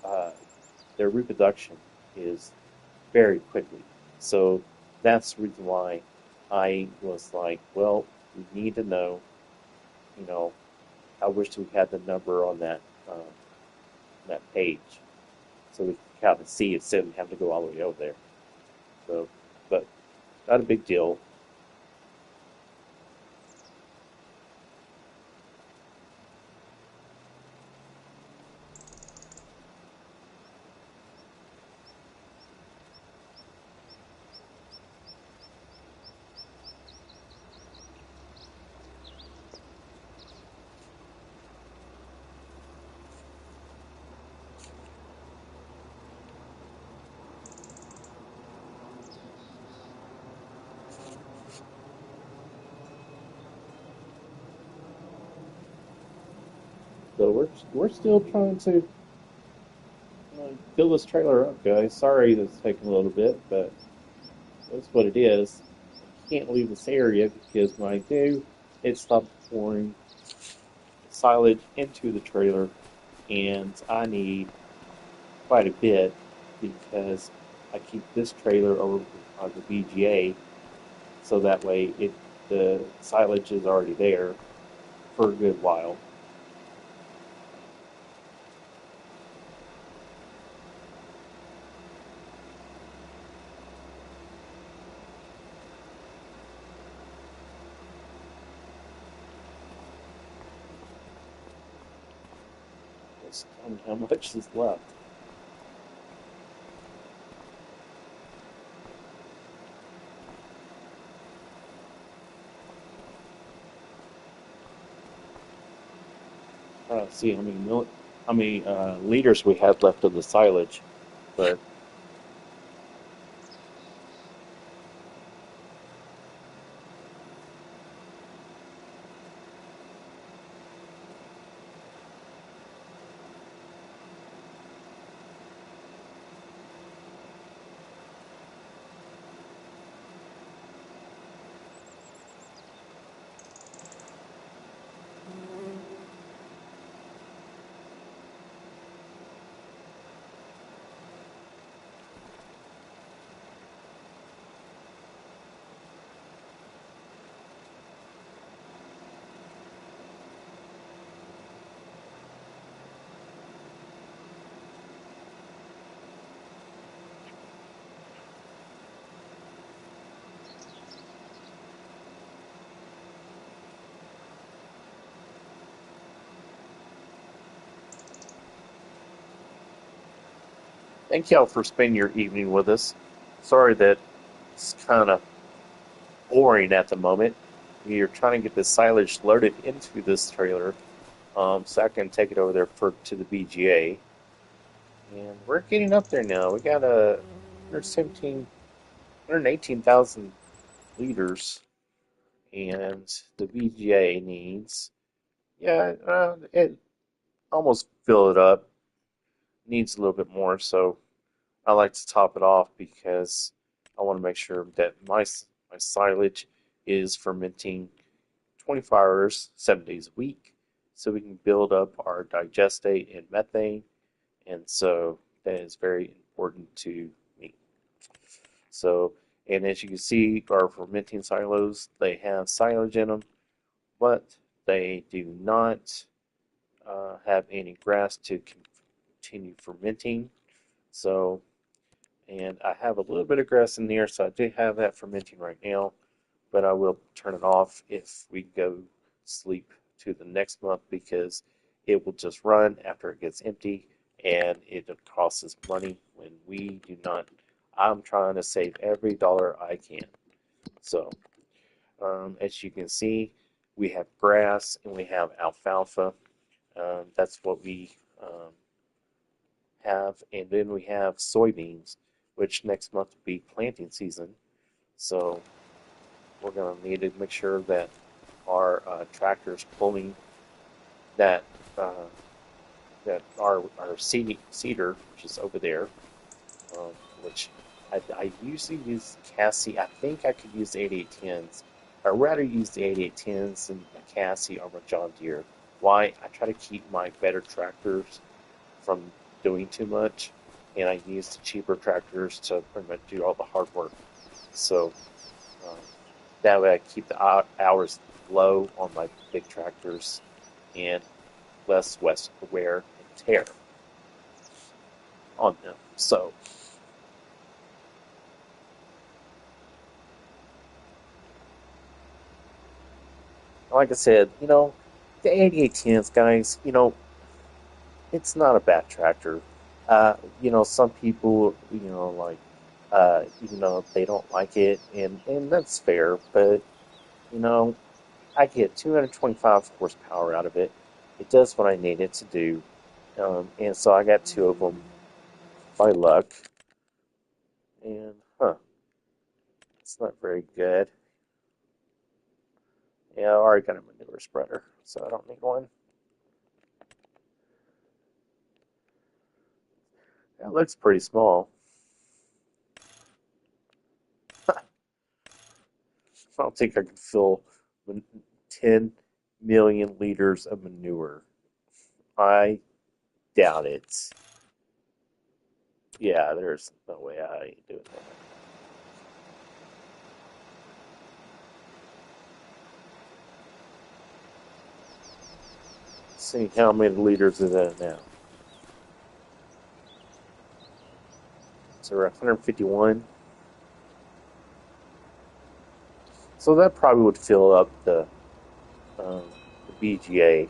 Uh, their reproduction is very quickly. So that's the reason why I was like, well, we need to know, you know, I wish we had the number on that page so we can kind of see it instead of having to go all the way over there. So, but not a big deal. So we're still trying to fill this trailer up, guys. Sorry that's taking a little bit, but that's what it is. I can't leave this area because when I do, it stops pouring silage into the trailer, and I need quite a bit because I keep this trailer over on the BGA, so that way the silage is already there for a good while. Just tell me how much is left. I don't see how many liters we have left of the silage, but thank y'all for spending your evening with us. Sorry that it's kind of boring at the moment. We are trying to get the silage loaded into this trailer, so I can take it over there to the BGA. And we're getting up there now. We got a 117, 118,000 liters, and the BGA needs, yeah, it almost fill it up. Needs a little bit more, so I like to top it off because I want to make sure that my silage is fermenting 24 hours, 7 days a week, so we can build up our digestate and methane. And so that is very important to me. So, and as you can see, our fermenting silos, they have silage in them, but they do not have any grass to continue fermenting. So, and I have a little bit of grass in there, so I do have that fermenting right now, but I will turn it off if we go sleep to the next month because it will just run after it gets empty and it costs us money when we do not. I'm trying to save every dollar I can. So, as you can see, we have grass and we have alfalfa. That's what we have. And then we have soybeans, which next month will be planting season. So we're going to need to make sure that our tractor's pulling that uh, that our seeder, which is over there, um, which I usually use Cassie. I think I could use the 8810s. I'd rather use the 8810s than the Cassie or my John Deere. Why? I try to keep my better tractors from doing too much, and I use the cheaper tractors to pretty much do all the hard work. So um, that way I keep the hours low on my big tractors and less wear and tear on them. So, like I said, the 8810s, guys, it's not a bad tractor. Some people, even though they don't like it, and that's fair, but, you know, I get 225 horsepower out of it. It does what I need it to do. And so I got two of them by luck. And, it's not very good. Yeah, I already got a manure spreader, so I don't need one. That looks pretty small. I don't think I could fill 10 million liters of manure. I doubt it. Yeah, there's no way I ain't doing that. Let's see how many liters is that now. So we're at 151. So that probably would fill up the BGA.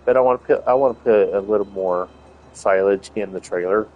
But I want to put a little more silage in the trailer.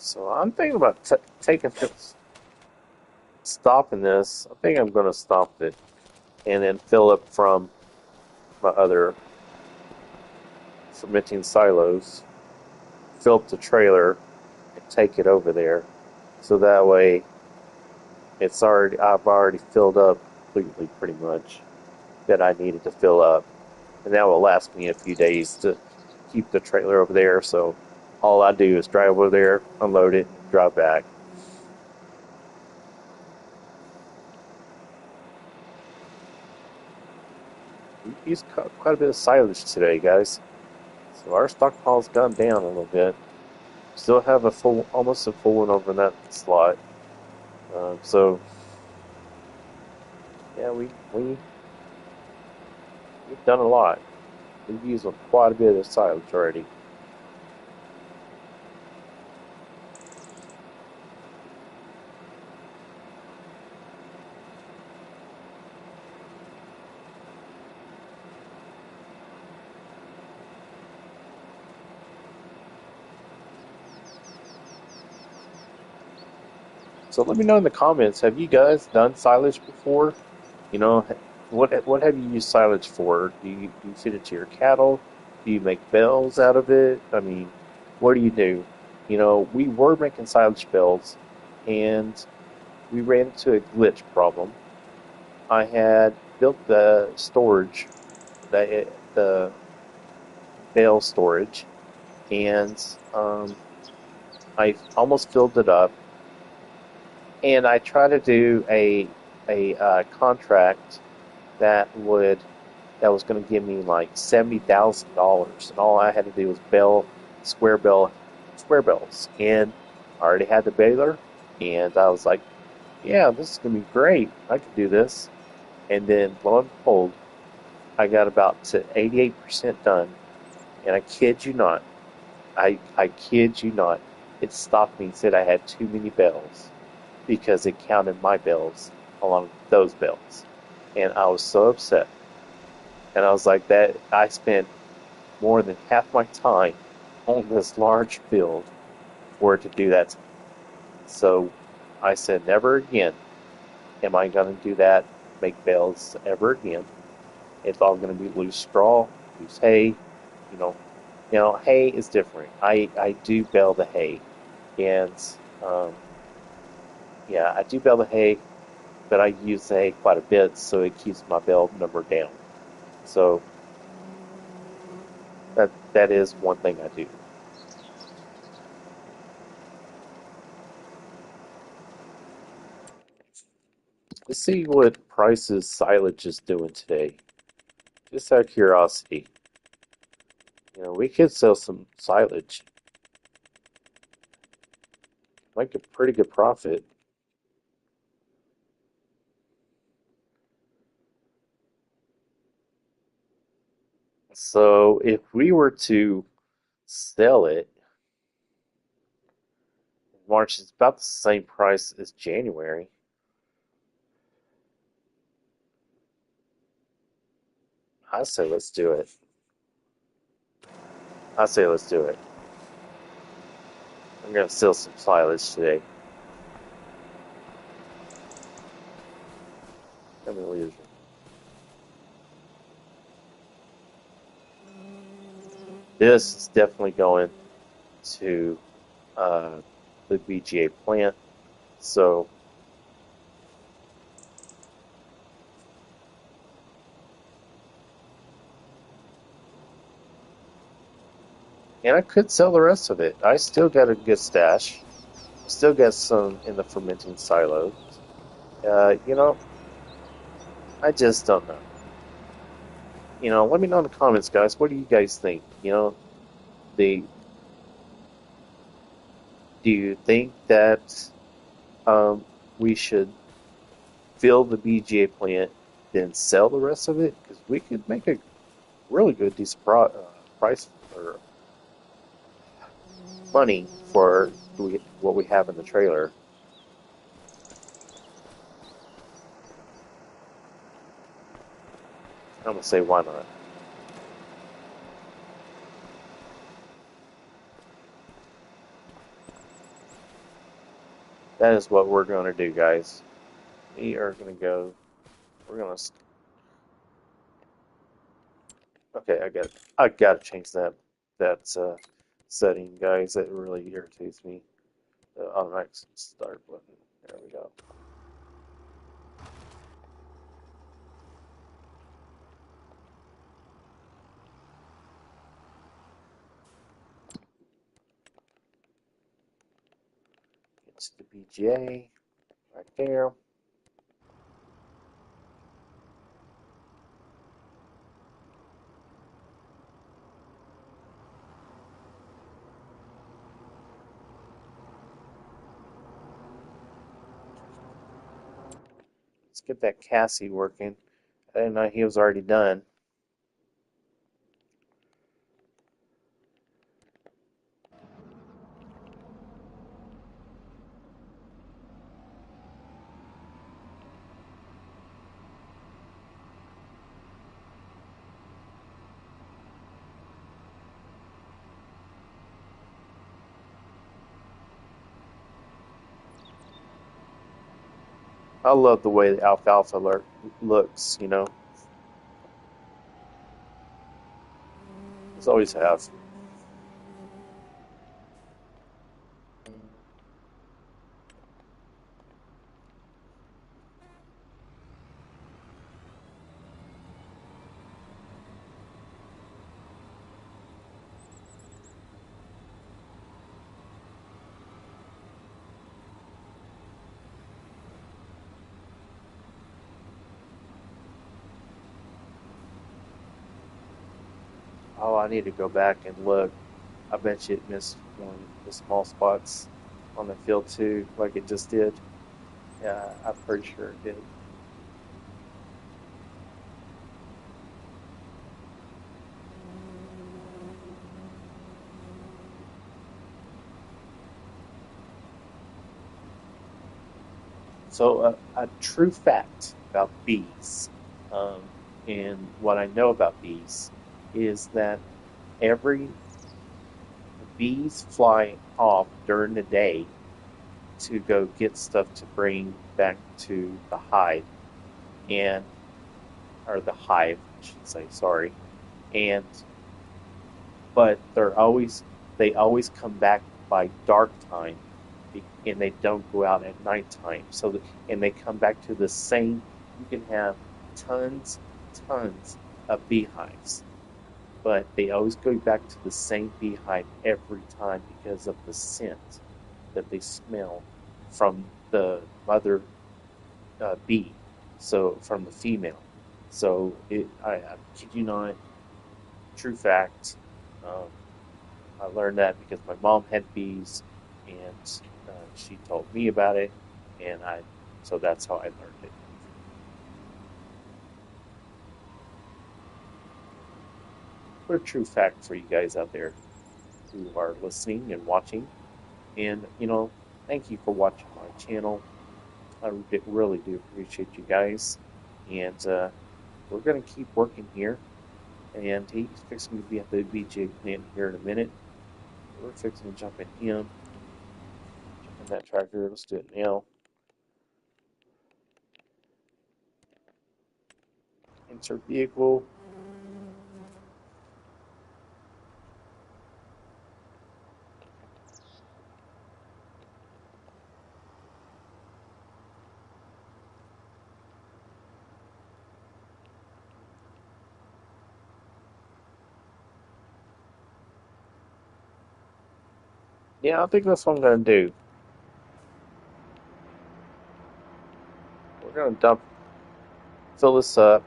So I'm thinking about taking this, stopping this. I think I'm going to stop it and then fill up from my other fermenting silos, fill up the trailer, and take it over there. So that way, I've already filled up completely, pretty much, that I needed to fill up, and that will last me a few days to keep the trailer over there. So all I do is drive over there, unload it, drive back. We used quite a bit of silage today, guys. So our stockpile's gone down a little bit. Still have almost a full one over in that slot. So yeah, we've done a lot. We've used quite a bit of silage already. So let me know in the comments. Have you guys done silage before? You know, what have you used silage for? Do you feed it to your cattle? Do you make bales out of it? I mean, what do you do? You know, we were making silage bales, and we ran into a glitch problem. I had built the storage, the bale storage, and I almost filled it up. And I tried to do a contract that would that was going to give me like $70,000, and all I had to do was bale square bale square bells, and I already had the baler, and I was like, yeah, this is going to be great. I could do this. And then lo and behold, I got about to 88% done, and I kid you not, I kid you not, it stopped me and said I had too many bells because it counted my bells along with those bells, and I was so upset. And I was like, that I spent more than half my time on this large field for it to do that. So I said, never again am I going to do that, make bales ever again. It's all going to be loose straw, loose hay. You know, hay is different. I do bale the hay, and um, yeah, I do bale the hay, but I use the hay quite a bit, so it keeps my bale number down. So that is one thing I do. Let's see what prices silage is doing today. Just out of curiosity, we could sell some silage, make a pretty good profit. So if we were to sell it, March is about the same price as January. I say let's do it. I say let's do it. I'm gonna sell some silage today. I mean, this is definitely going to uh, the BGA plant. So, and I could sell the rest of it. I still got a good stash. Still got some in the fermenting silo. You know, I just don't know. Let me know in the comments, guys. What do you guys think? The do you think that um, we should fill the BGA plant, then sell the rest of it? Because we could make a really good, decent price or money for what we have in the trailer. I'm gonna say why not? That is what we're gonna do, guys. We are gonna go. We're gonna. Okay, I gotta change that setting, guys. That really irritates me. The automatic start button. There we go. It's the BGA right there. Let's get that Cassie working. I didn't know he was already done. I love the way the alfalfa looks, you know. It's always have. Oh, I need to go back and look. I bet you it missed one of the small spots on the field too, like it just did. Yeah, I'm pretty sure it did. So, a true fact about bees, um, and what I know about bees, is that every bees fly off during the day to go get stuff to bring back to the hive, and or the hive, I should say, sorry, and but they always come back by dark time, and they don't go out at nighttime. And they come back to the same. You can have tons, tons of beehives, but they always go back to the same beehive every time because of the scent that they smell from the mother bee, so from the female. So I kid you not, true fact. Um, I learned that because my mom had bees, and she told me about it, and so that's how I learned it. What a true fact for you guys out there who are listening and watching. And, thank you for watching my channel. I really do appreciate you guys. And we're going to keep working here. And he's fixing to be at the BJ plant here in a minute. We're fixing to jump in him, jump in that tractor. Let's do it now. Insert vehicle. Yeah, I think that's what I'm going to do. We're going to fill this up.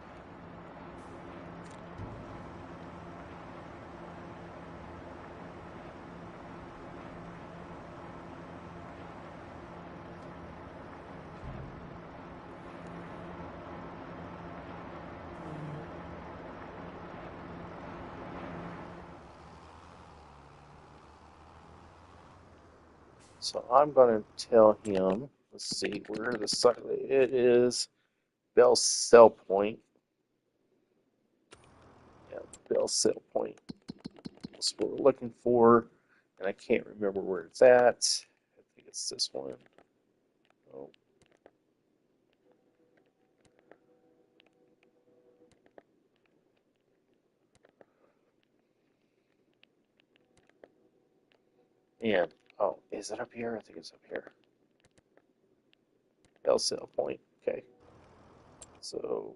So I'm going to tell him, let's see, where the site it is. Bell Cell Point. Yeah, Bell Cell Point. That's what we're looking for. And I can't remember where it's at. I think it's this one. Oh, and, oh, is it up here? I think it's up here. Bell Cell Point. Okay. So,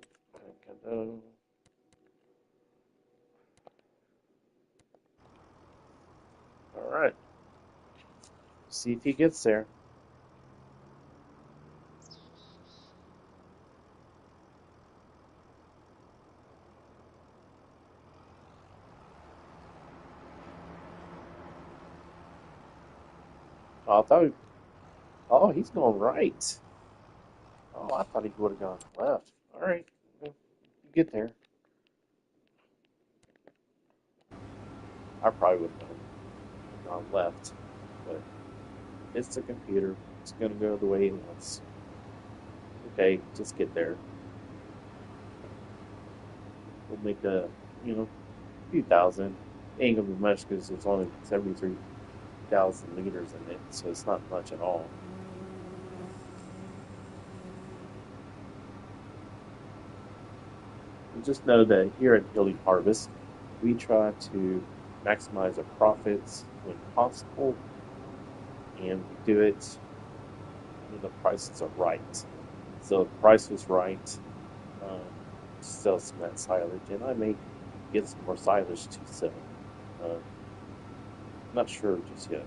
all right. See if he gets there. Oh, oh, he's going right. Oh, I thought he would have gone left. All right. You get there. I probably would have gone left, but it's the computer. It's going to go the way it wants. Okay, just get there. We'll make few thousand. It ain't going to be much because there's only 73,000 liters in it, so it's not much at all. just know that here at Healing Harvest, we try to maximize our profits when possible, and we do it when the prices are right. So if the price was right, um, sell some of that silage, and I may get some more silage to sell. Uh, not sure just yet.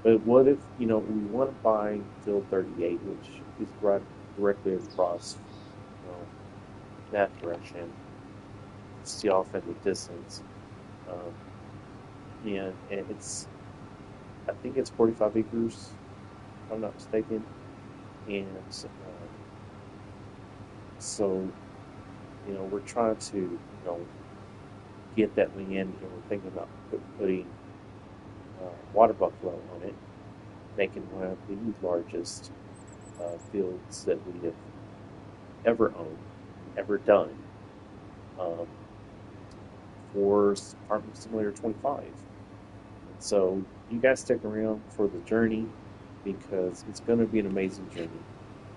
But what if, we want to buy field 38, which is right directly across, that direction, see off in the distance. Um, and I think it's 45 acres, if I'm not mistaken. And so, we're trying to, get that land, and we're thinking about putting water buffalo on it, making one of the largest fields that we have ever owned, ever done, um, for Farming Simulator 25. So you guys stick around for the journey because it's going to be an amazing journey,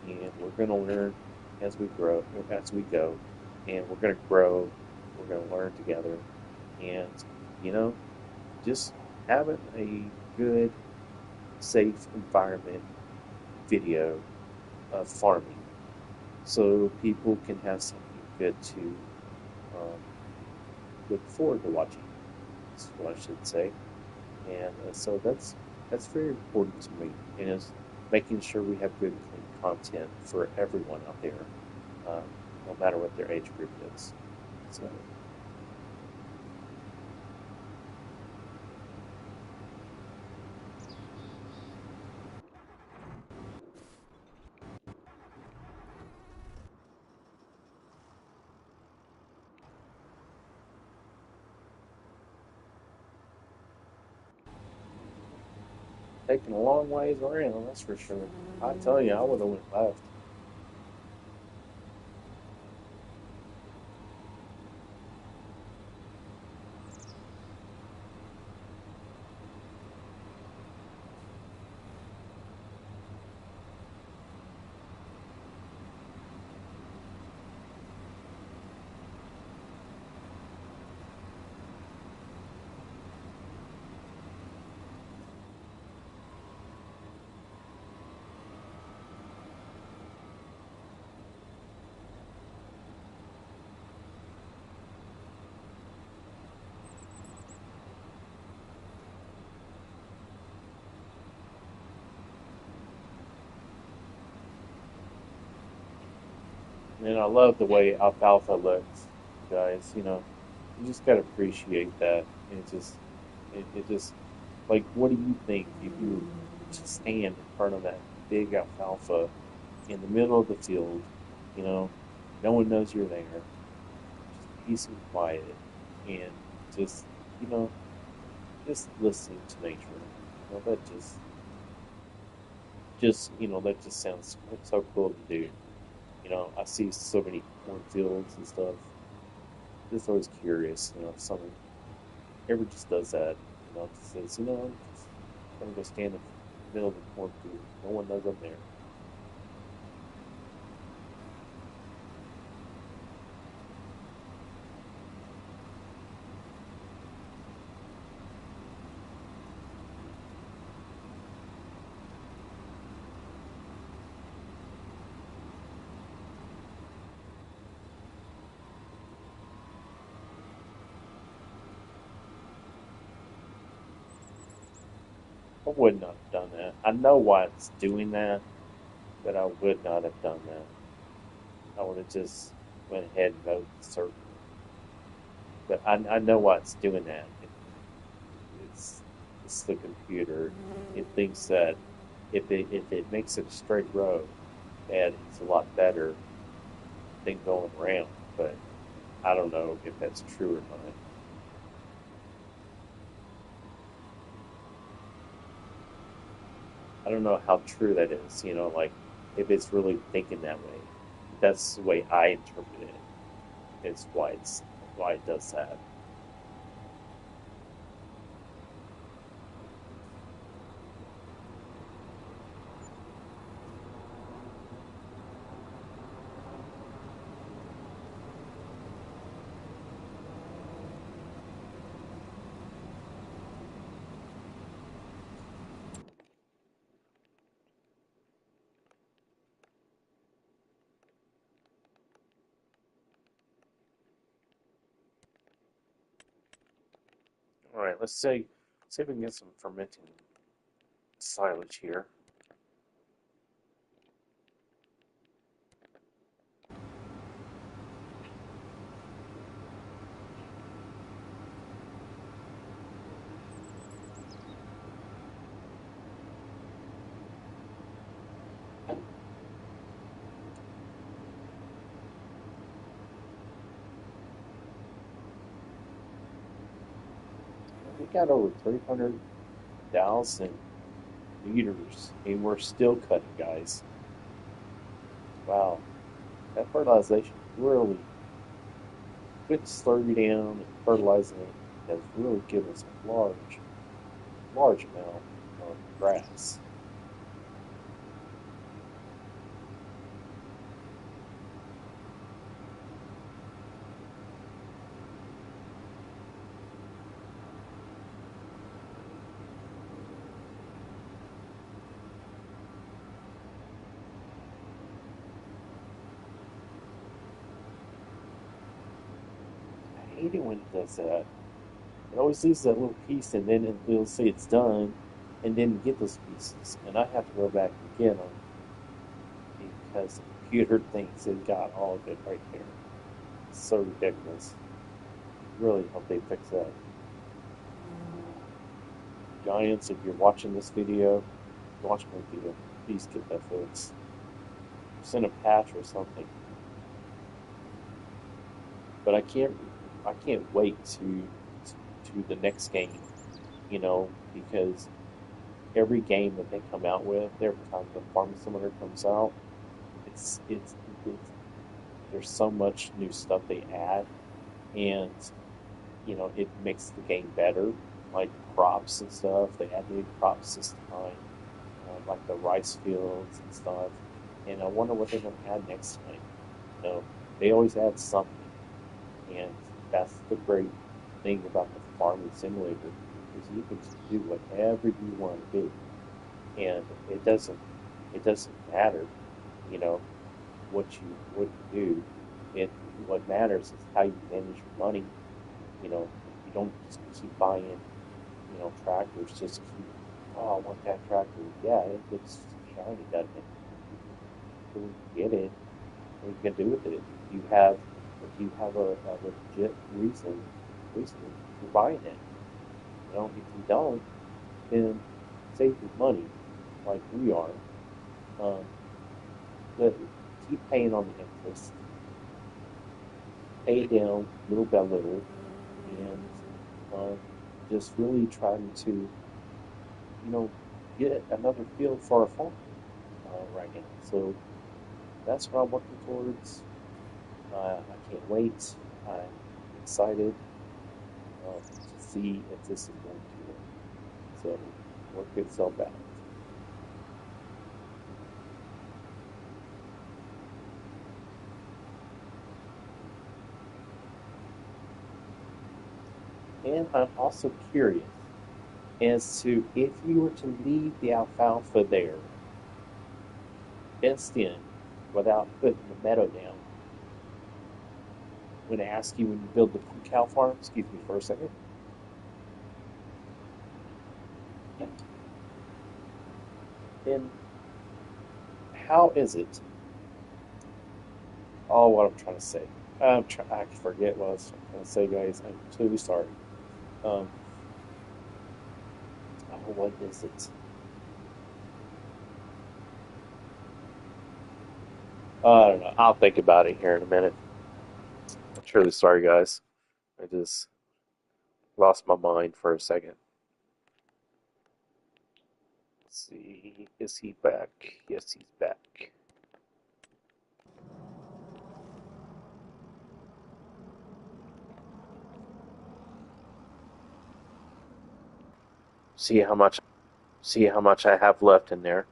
and we're going to learn as we go, and we're going to grow. We're going to learn together, and you know, just having a good, safe environment video of farming, so people can have something good to um, look forward to watching. Is what I should say. And so that's very important to me, and is making sure we have good, clean content for everyone out there, um, no matter what their age group is. So, taking a long ways around, that's for sure. I tell you, I would have went left. And I love the way alfalfa looks, guys. You just gotta appreciate that. It just like, what do you think if you were to stand in front of that big alfalfa in the middle of the field? You know, no one knows you're there. Just peace and quiet, and just you know, just listening to nature. That just sounds so cool to do. I see so many cornfields and stuff. Just always curious. If someone ever just does that, just says, I'm just gonna go stand in the middle of the cornfield. No one knows I'm there. I would not have done that. I know why it's doing that, but I would not have done that. I would have just went ahead and voted certain. But I know why it's doing that. It's it's the computer. It thinks that if it makes it a straight road, that it's a lot better than going around. But I don't know if that's true or not. I don't know how true that is. Like, if it's really thinking that way. That's the way I interpret it. It's why it does that. All right, see if we can get some fermenting silage here. We got over 300,000 liters, and we're still cutting, guys. Wow, that fertilization really, with slurry down and fertilizing it, has really given us a large amount of grass. I hate it when it does that. It always leaves that little piece, and then it'll say it's done, and then get those pieces, and I have to go back and get them because the computer thinks it got all of it right there. It's so ridiculous. Really hope they fix that. Giants, if you're watching this video, watch my video, please get that fixed. Send a patch or something. But I can't wait to the next game, because every game that they come out with, every time the Farming Simulator comes out, it's there's so much new stuff they add, and it makes the game better, like crops and stuff. They add new crops this time, like the rice fields and stuff. And I wonder what they're going to add next time. You know, they always add something, and that's the great thing about the farming simulator is you can do whatever you want to do, and it doesn't matter, you know, what you do. It What matters is how you manage your money. You don't just keep buying, tractors just to keep. Oh, I want that tractor. Yeah, it looks shiny, doesn't it? So get it. What are you gonna do with it? If you have a legit reason for buying it. If you don't, then save your money, like we are. Um, but keep paying on the interest. Pay it down little by little, and just really trying to, get another field for our farm right now. So that's what I'm working towards. I can't wait. I'm excited to see if this is going to work. So work itself out. And I'm also curious as to if you were to leave the alfalfa there, fenced in, without putting the meadow down. I'm going to ask you when you build the cow farm, excuse me for a second, then how is it? Oh, what I'm trying to say. I forget what I was trying to say, guys. I'm truly sorry. Um, oh, what is it? I don't know. I'll think about it here in a minute. I'm truly sorry, guys. I just lost my mind for a second. Let's see. Is he back? Yes, he's back. See how much See how much I have left in there.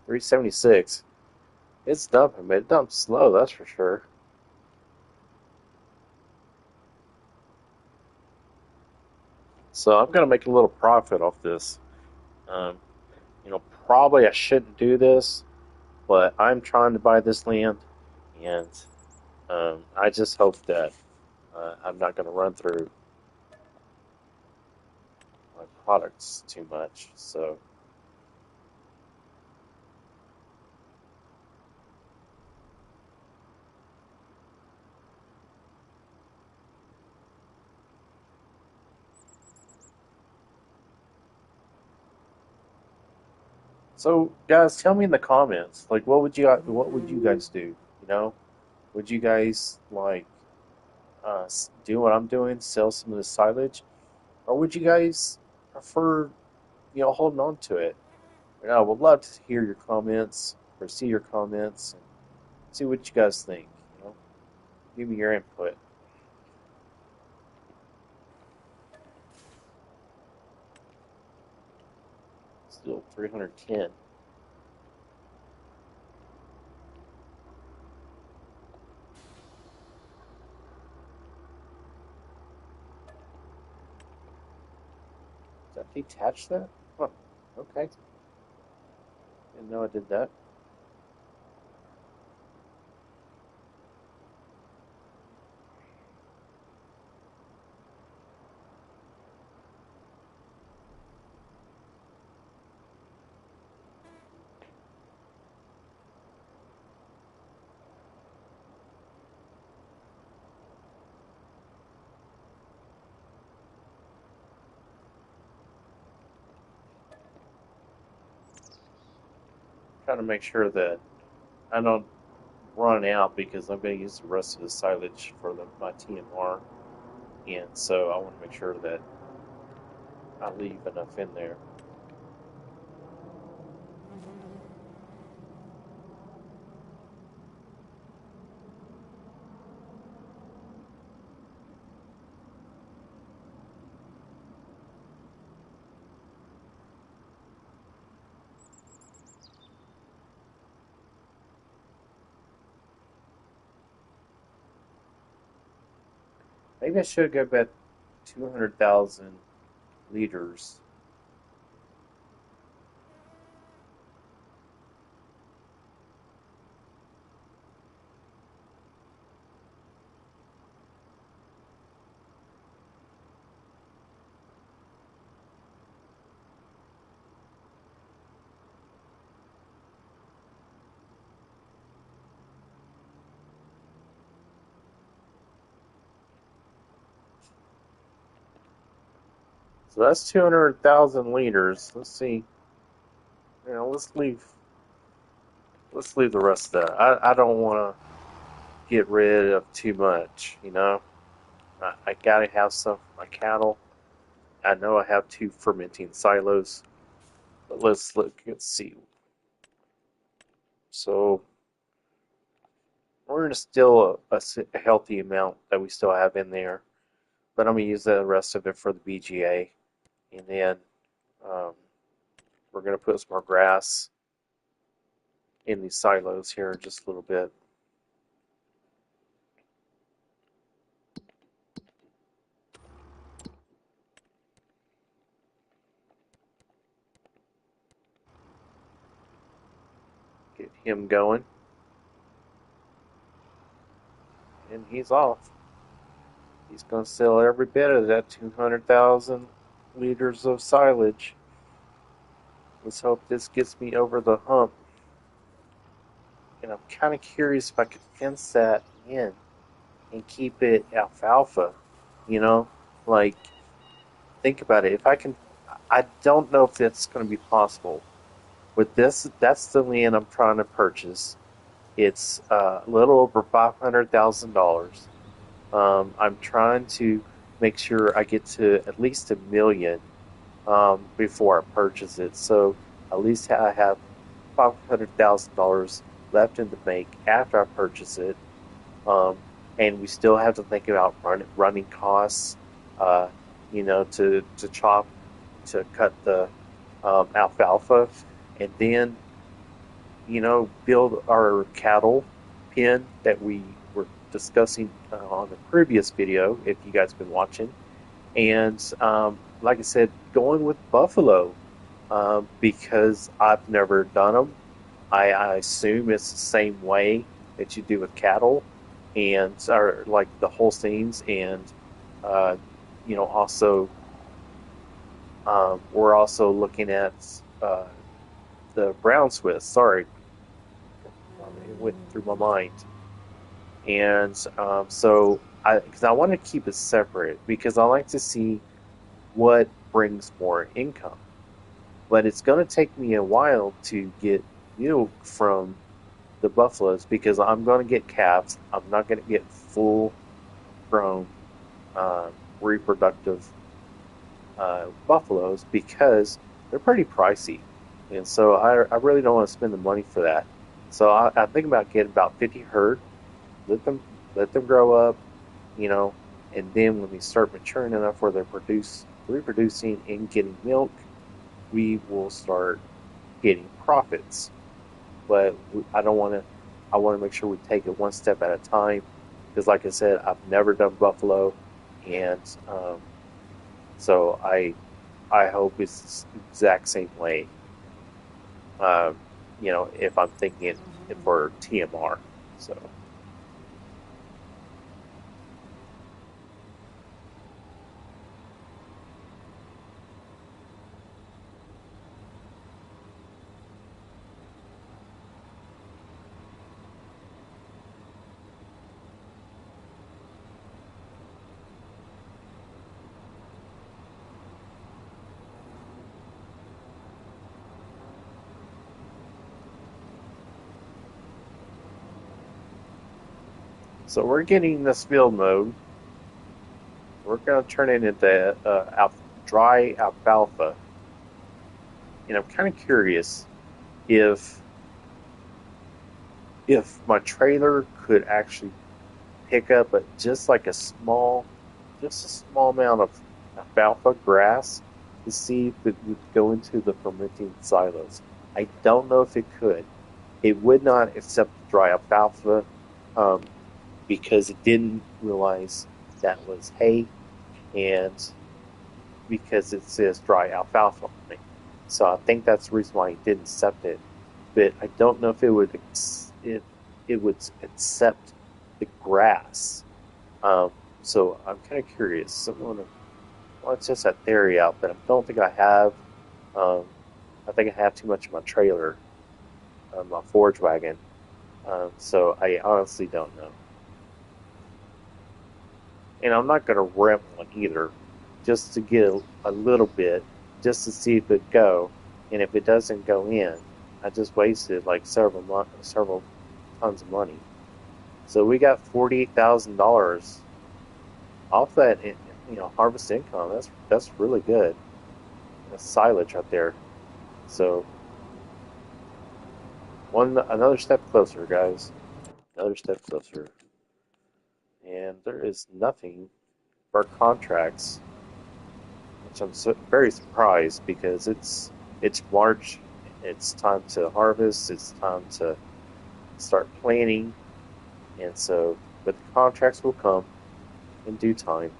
376. It's dumping, but it dumps slow, that's for sure. So I'm gonna make a little profit off this. Um, probably I shouldn't do this, but I'm trying to buy this land, and I just hope that I'm not going to run through my products too much. So guys, tell me in the comments, like, what would you guys do? You know, would you guys like do what I'm doing, sell some of the silage, or would you guys prefer, holding on to it? I would love to hear your comments or see your comments and see what you guys think. You know, give me your input. Still 310. Did I detach that? Huh. Okay. Didn't know I did that. Trying to make sure that I don't run out because I'm going to use the rest of the silage for my TMR, and so I want to make sure that I leave enough in there. Maybe I should go back 200,000 liters. So that's 200,000 liters. Let's see. Let's leave the rest of that. I don't want to get rid of too much. I gotta have some for my cattle. I know I have two fermenting silos, but let's look and see. So we're gonna still a healthy amount that we still have in there, but I'm gonna use the rest of it for the BGA, and then um, we're gonna put some more grass in these silos here in just a little bit. Get him going, and he's off. He's gonna sell every bit of that 200,000 liters of silage. Let's hope this gets me over the hump. And I'm kind of curious if I could fence that in and keep it alfalfa. You know, like, think about it. If I can, I don't know if that's going to be possible. With this, that's the land I'm trying to purchase. It's a little over $500,000. I'm trying to make sure I get to at least 1 million before I purchase it. So at least I have $500,000 left in the bank after I purchase it. Um, and we still have to think about running costs, uh, to chop, to cut the alfalfa, and then, build our cattle pen that we were discussing on the previous video, if you guys have been watching. And like I said, going with buffalo. because I've never done them. I assume it's the same way that you do with cattle, and or like the Holsteins, and uh, also we're also looking at uh, the Brown Swiss. Sorry, it went through my mind, and so because I want to keep it separate because I like to see what brings more income. But it's going to take me a while to get milk from the buffaloes because I'm going to get calves. I'm not going to get full grown uh, reproductive buffaloes because they're pretty pricey. And so I really don't want to spend the money for that. So I think about getting about 50 herd, let them let them grow up, you know, and then when they start maturing enough where they're reproducing and getting milk, we will start getting profits. But I don't want to. I want to make sure we take it one step at a time. Because, like I said, I've never done buffalo, and so I hope it's the exact same way. Um, if I'm thinking it for TMR, so. So we're getting this field mode. We're going to turn it into dry alfalfa, and I'm kind of curious if my trailer could actually pick up just like just a small amount of alfalfa grass to see if it would go into the fermenting silos. I don't know if it could. It would not accept dry alfalfa um, because it didn't realize that was hay and because it says dry alfalfa on it. So I think that's the reason why it didn't accept it. But I don't know if it would accept the grass. Um, so I'm kind of curious. So I want to test that theory out, but I don't think I have. Um, I think I have too much of my trailer, my forage wagon. So I honestly don't know. And I'm not going to rent one either, just to get a little bit, just to see if it go. And if it doesn't go in, I just wasted like several tons of money. So we got $48,000 off that, harvest income. That's really good. That's silage right there. So another step closer, guys. Another step closer. And there is nothing for contracts, which I'm very surprised because it's March. It's time to harvest. It's time to start planning, and so but the contracts will come in due time.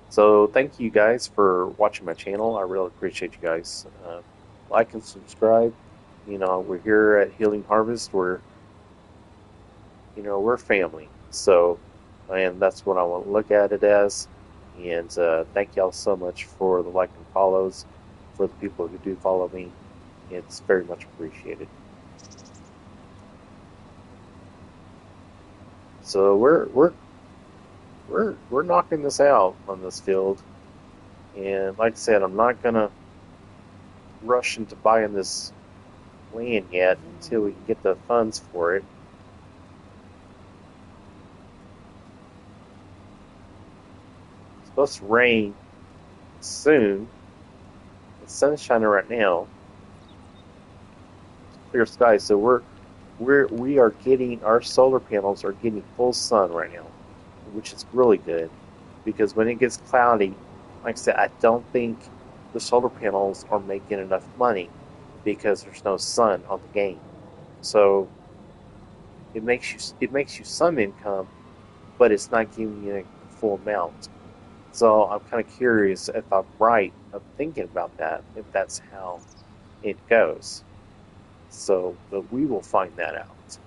So thank you guys for watching my channel. I really appreciate you guys. Like and subscribe. We're here at Healing Harvest. We're family. So, and that's what I want to look at it as. And thank y'all so much for the like and follows. For the people who do follow me, it's very much appreciated. So we're knocking this out on this field. And like I said, I'm not gonna rush into buying this land yet until we can get the funds for it. It's supposed to rain soon. The sun's shining right now. Clear sky, so we are getting our solar panels are getting full sun right now, which is really good because when it gets cloudy, like I said, I don't think the solar panels are making enough money because there's no sun on the game. So it makes you some income, but it's not giving you a full amount. So I'm kind of curious if I'm right of thinking about that, if that's how it goes. So, but we will find that out.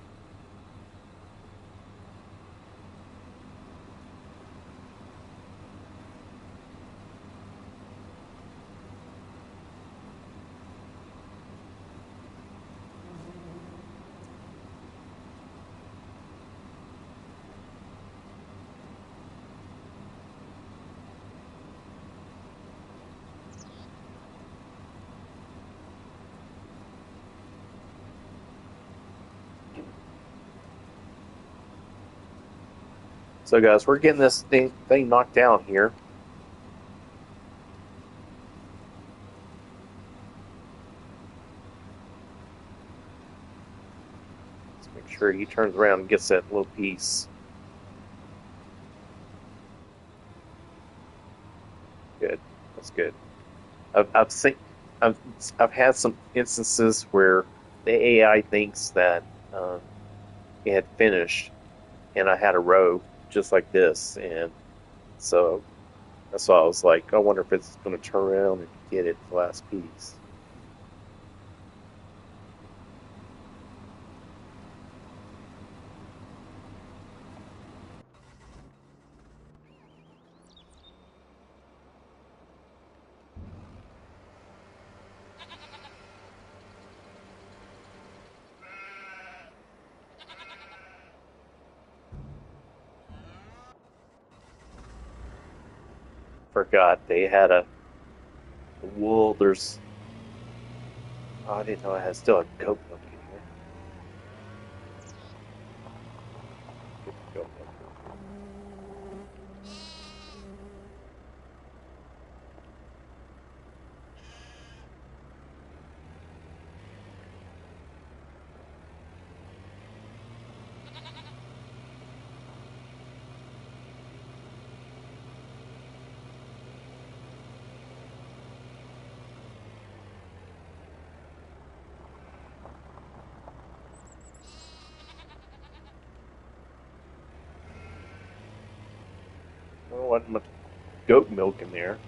So, guys, we're getting this thing knocked down here. Let's make sure he turns around and gets that little piece. Good. That's good. I've seen, I've, I've had some instances where the AI thinks that it had finished, and I had a row just like this, and so that's why I was like, I wonder if it's going to turn around and get it the last piece. Forgot they had a wool. There's oh, I didn't know I had still a goat milk in here. Get the goat milk. I don't want much goat milk in there.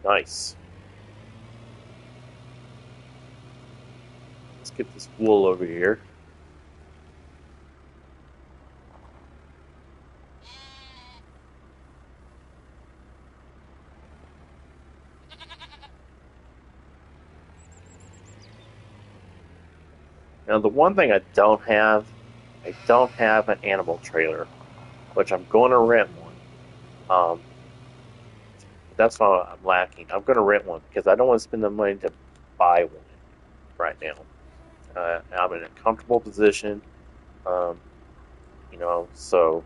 Nice. Let's get this wool over here. Now, the one thing I don't have an animal trailer, which I'm going to rent one. That's why I'm lacking. I'm going to rent one because I don't want to spend the money to buy one right now. I'm in a comfortable position, um, so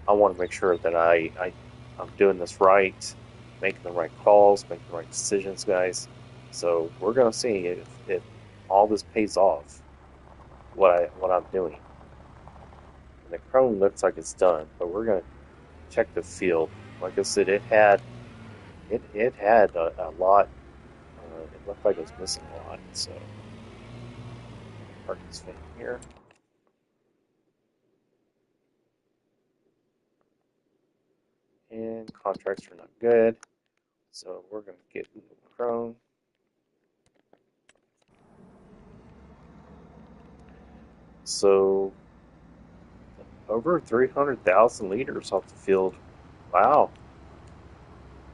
I want to make sure that I'm doing this right, making the right calls, making the right decisions, guys. So we're going to see if all this pays off, what I'm doing. And the Chrome looks like it's done, but we're going to check the field. Like I said, it had a lot. It looked like it was missing a lot. So park this thing here. And contracts are not good. So we're going to get Chrome. So over 300,000 liters off the field. Wow.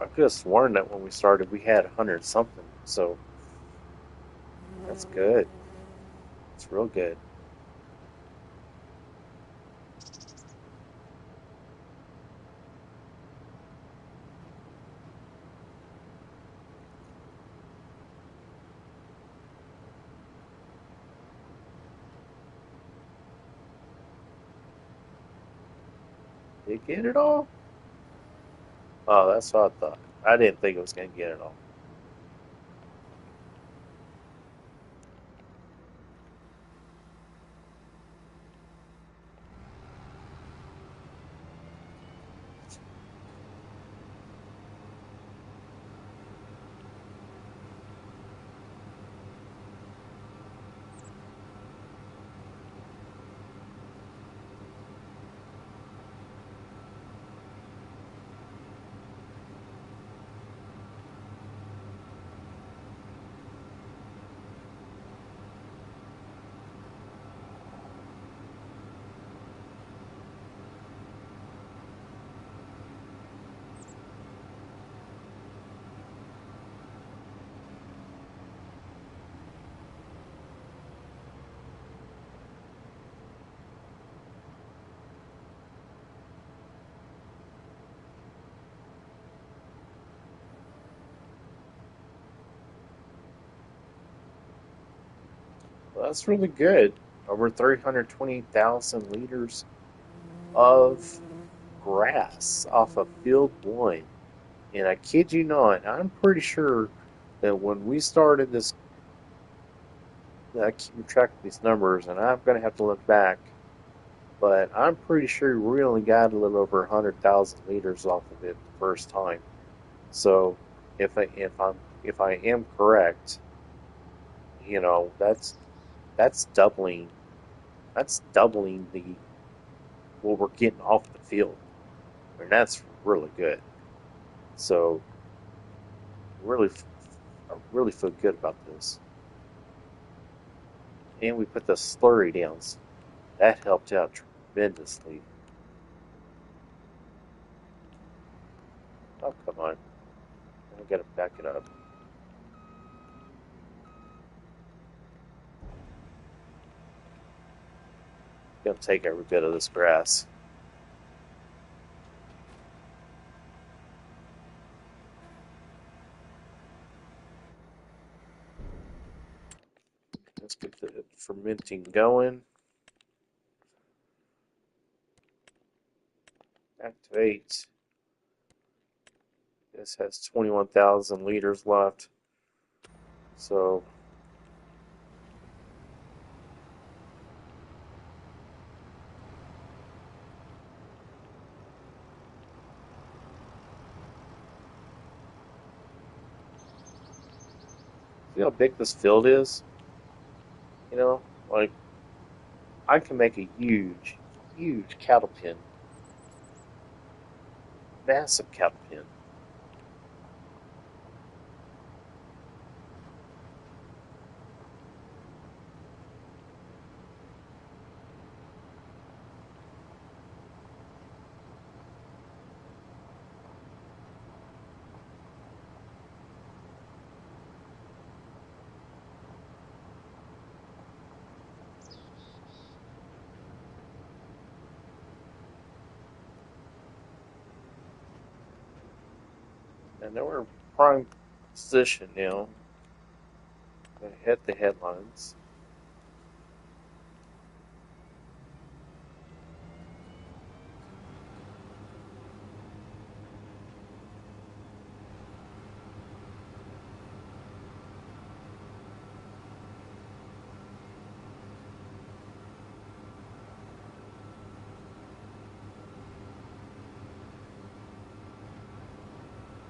I could have sworn that when we started we had 100 something. So that's good. It's real good. Did it get it all? Oh, that's what I thought. I didn't think it was going to get it all. Well, that's really good. Over 320,000 liters of grass off of field one. And I kid you not, I'm pretty sure that when we started this, I keep track of these numbers, and I'm going to have to look back, but I'm pretty sure we only got a little over 100,000 liters off of it the first time. So if I am correct, that's doubling the what we're getting off the field, and that's really good. So really, I really feel good about this. And we put the slurry down. That helped out tremendously. Oh, come on. I gotta back it up. Gonna take every bit of this grass. Let's get the fermenting going. Activate. This has 21,000 liters left. So, see how big this field is? You know, like, I can make a huge cattle pen. Massive cattle pen. And now we're in prime position now. To hit the headlines.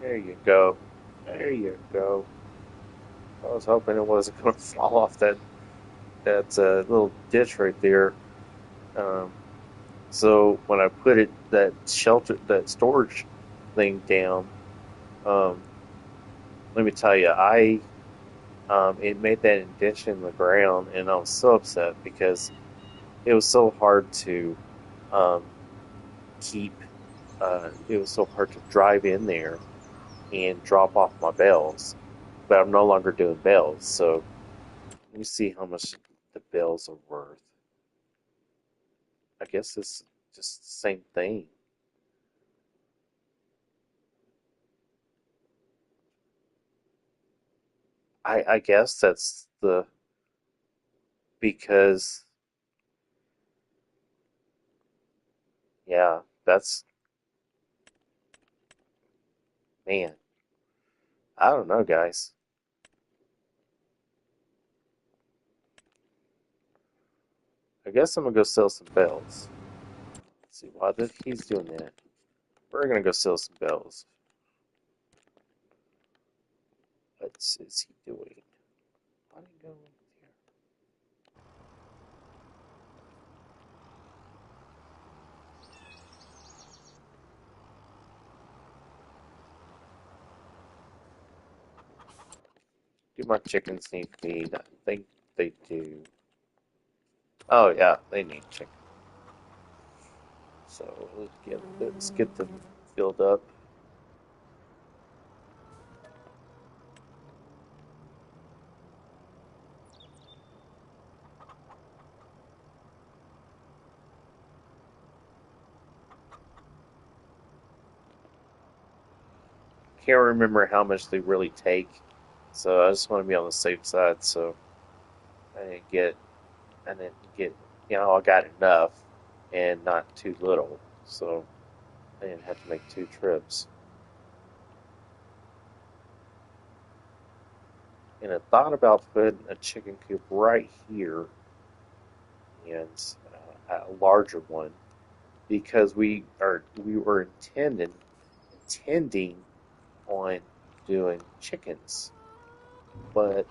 There you go. There you go. I was hoping it wasn't going to fall off that little ditch right there. Um, so when I put that storage thing down, um, let me tell you, it made that indentation in the ground, and I was so upset because it was so hard to um, keep. It was so hard to drive in there and drop off my bales, but I'm no longer doing bales. So let me see how much the bales are worth. I guess it's just the same thing. I guess that's the because yeah. That's, man, I don't know, guys. I guess I'm gonna go sell some bells. Let's see why that he's doing that. We're gonna go sell some bells. What is he doing? Why did he go here? Do my chickens need feed? I think they do. Oh yeah, they need chicken. So let's get them filled up. Can't remember how much they really take, so I just want to be on the safe side. So I didn't get, I didn't get, I got enough and not too little, so I didn't have to make two trips. And I thought about putting a chicken coop right here and a larger one because we were intending on doing chickens, but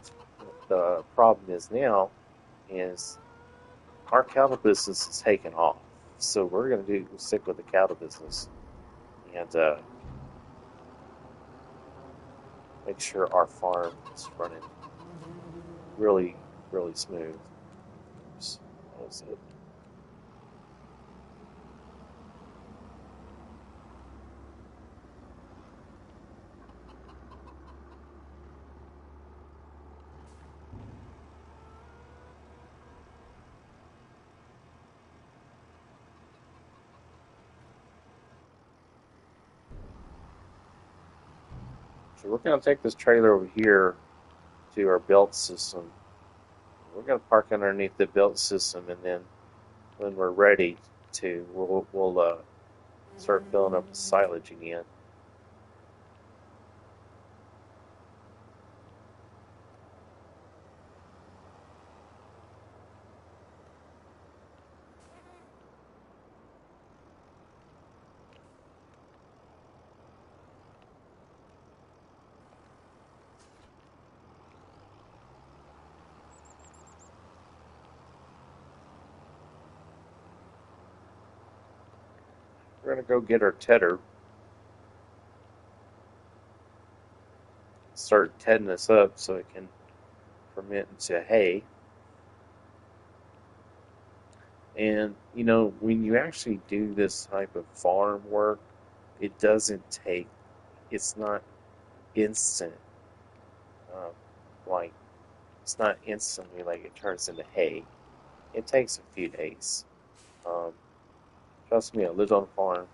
the problem is now is our cattle business is taking off, so we're going to do stick with the cattle business and make sure our farm is running really really smooth. Oops, that was it. So we're going to take this trailer over here to our belt system. We're going to park underneath the belt system, and then when we're ready to, we'll start filling up with silage again. We're going to go get our tedder, start tedding this up so it can ferment into hay. And when you actually do this type of farm work, it doesn't take, it's not instant. Um, like, it's not instantly like it turns into hay. It takes a few days. Um, Trust me, I lived on a farm,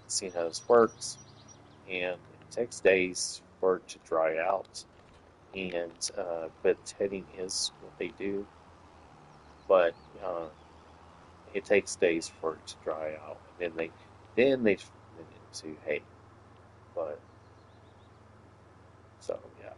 seen how this works, and it takes days for it to dry out. And but tedding is what they do, but it takes days for it to dry out, and then they turn it into hay. But so yeah.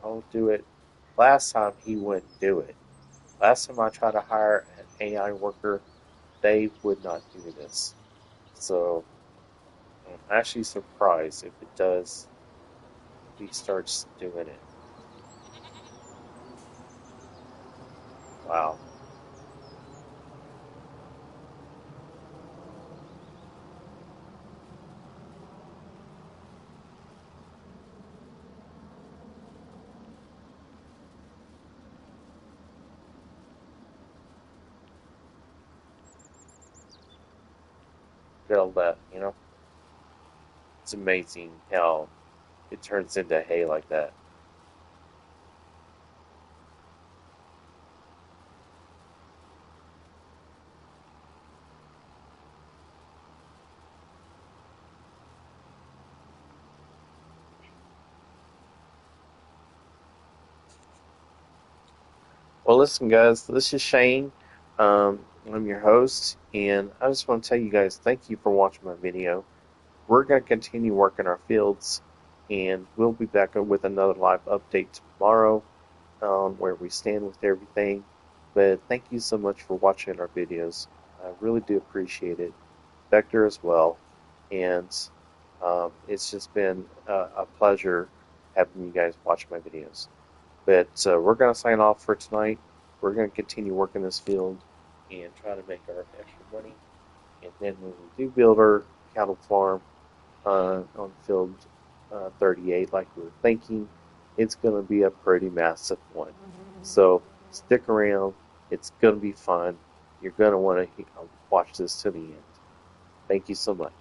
I'll do it. Last time he wouldn't do it. Last time I tried to hire an AI worker, they would not do this. So I'm actually surprised if it does, he starts doing it. Wow. Feel that. It's amazing how it turns into hay like that. Well, listen, guys, this is Shane. I'm your host, and I just want to tell you guys thank you for watching my video. We're going to continue working our fields, and we'll be back with another live update tomorrow on where we stand with everything. But thank you so much for watching our videos. I really do appreciate it. Vector as well. And it's just been a pleasure having you guys watch my videos. But we're going to sign off for tonight. We're going to continue working this field and try to make our extra money. And then when we do build our cattle farm on field 38, like we were thinking, it's going to be a pretty massive one. So stick around. It's going to be fun. You're going to want to watch this to the end. Thank you so much.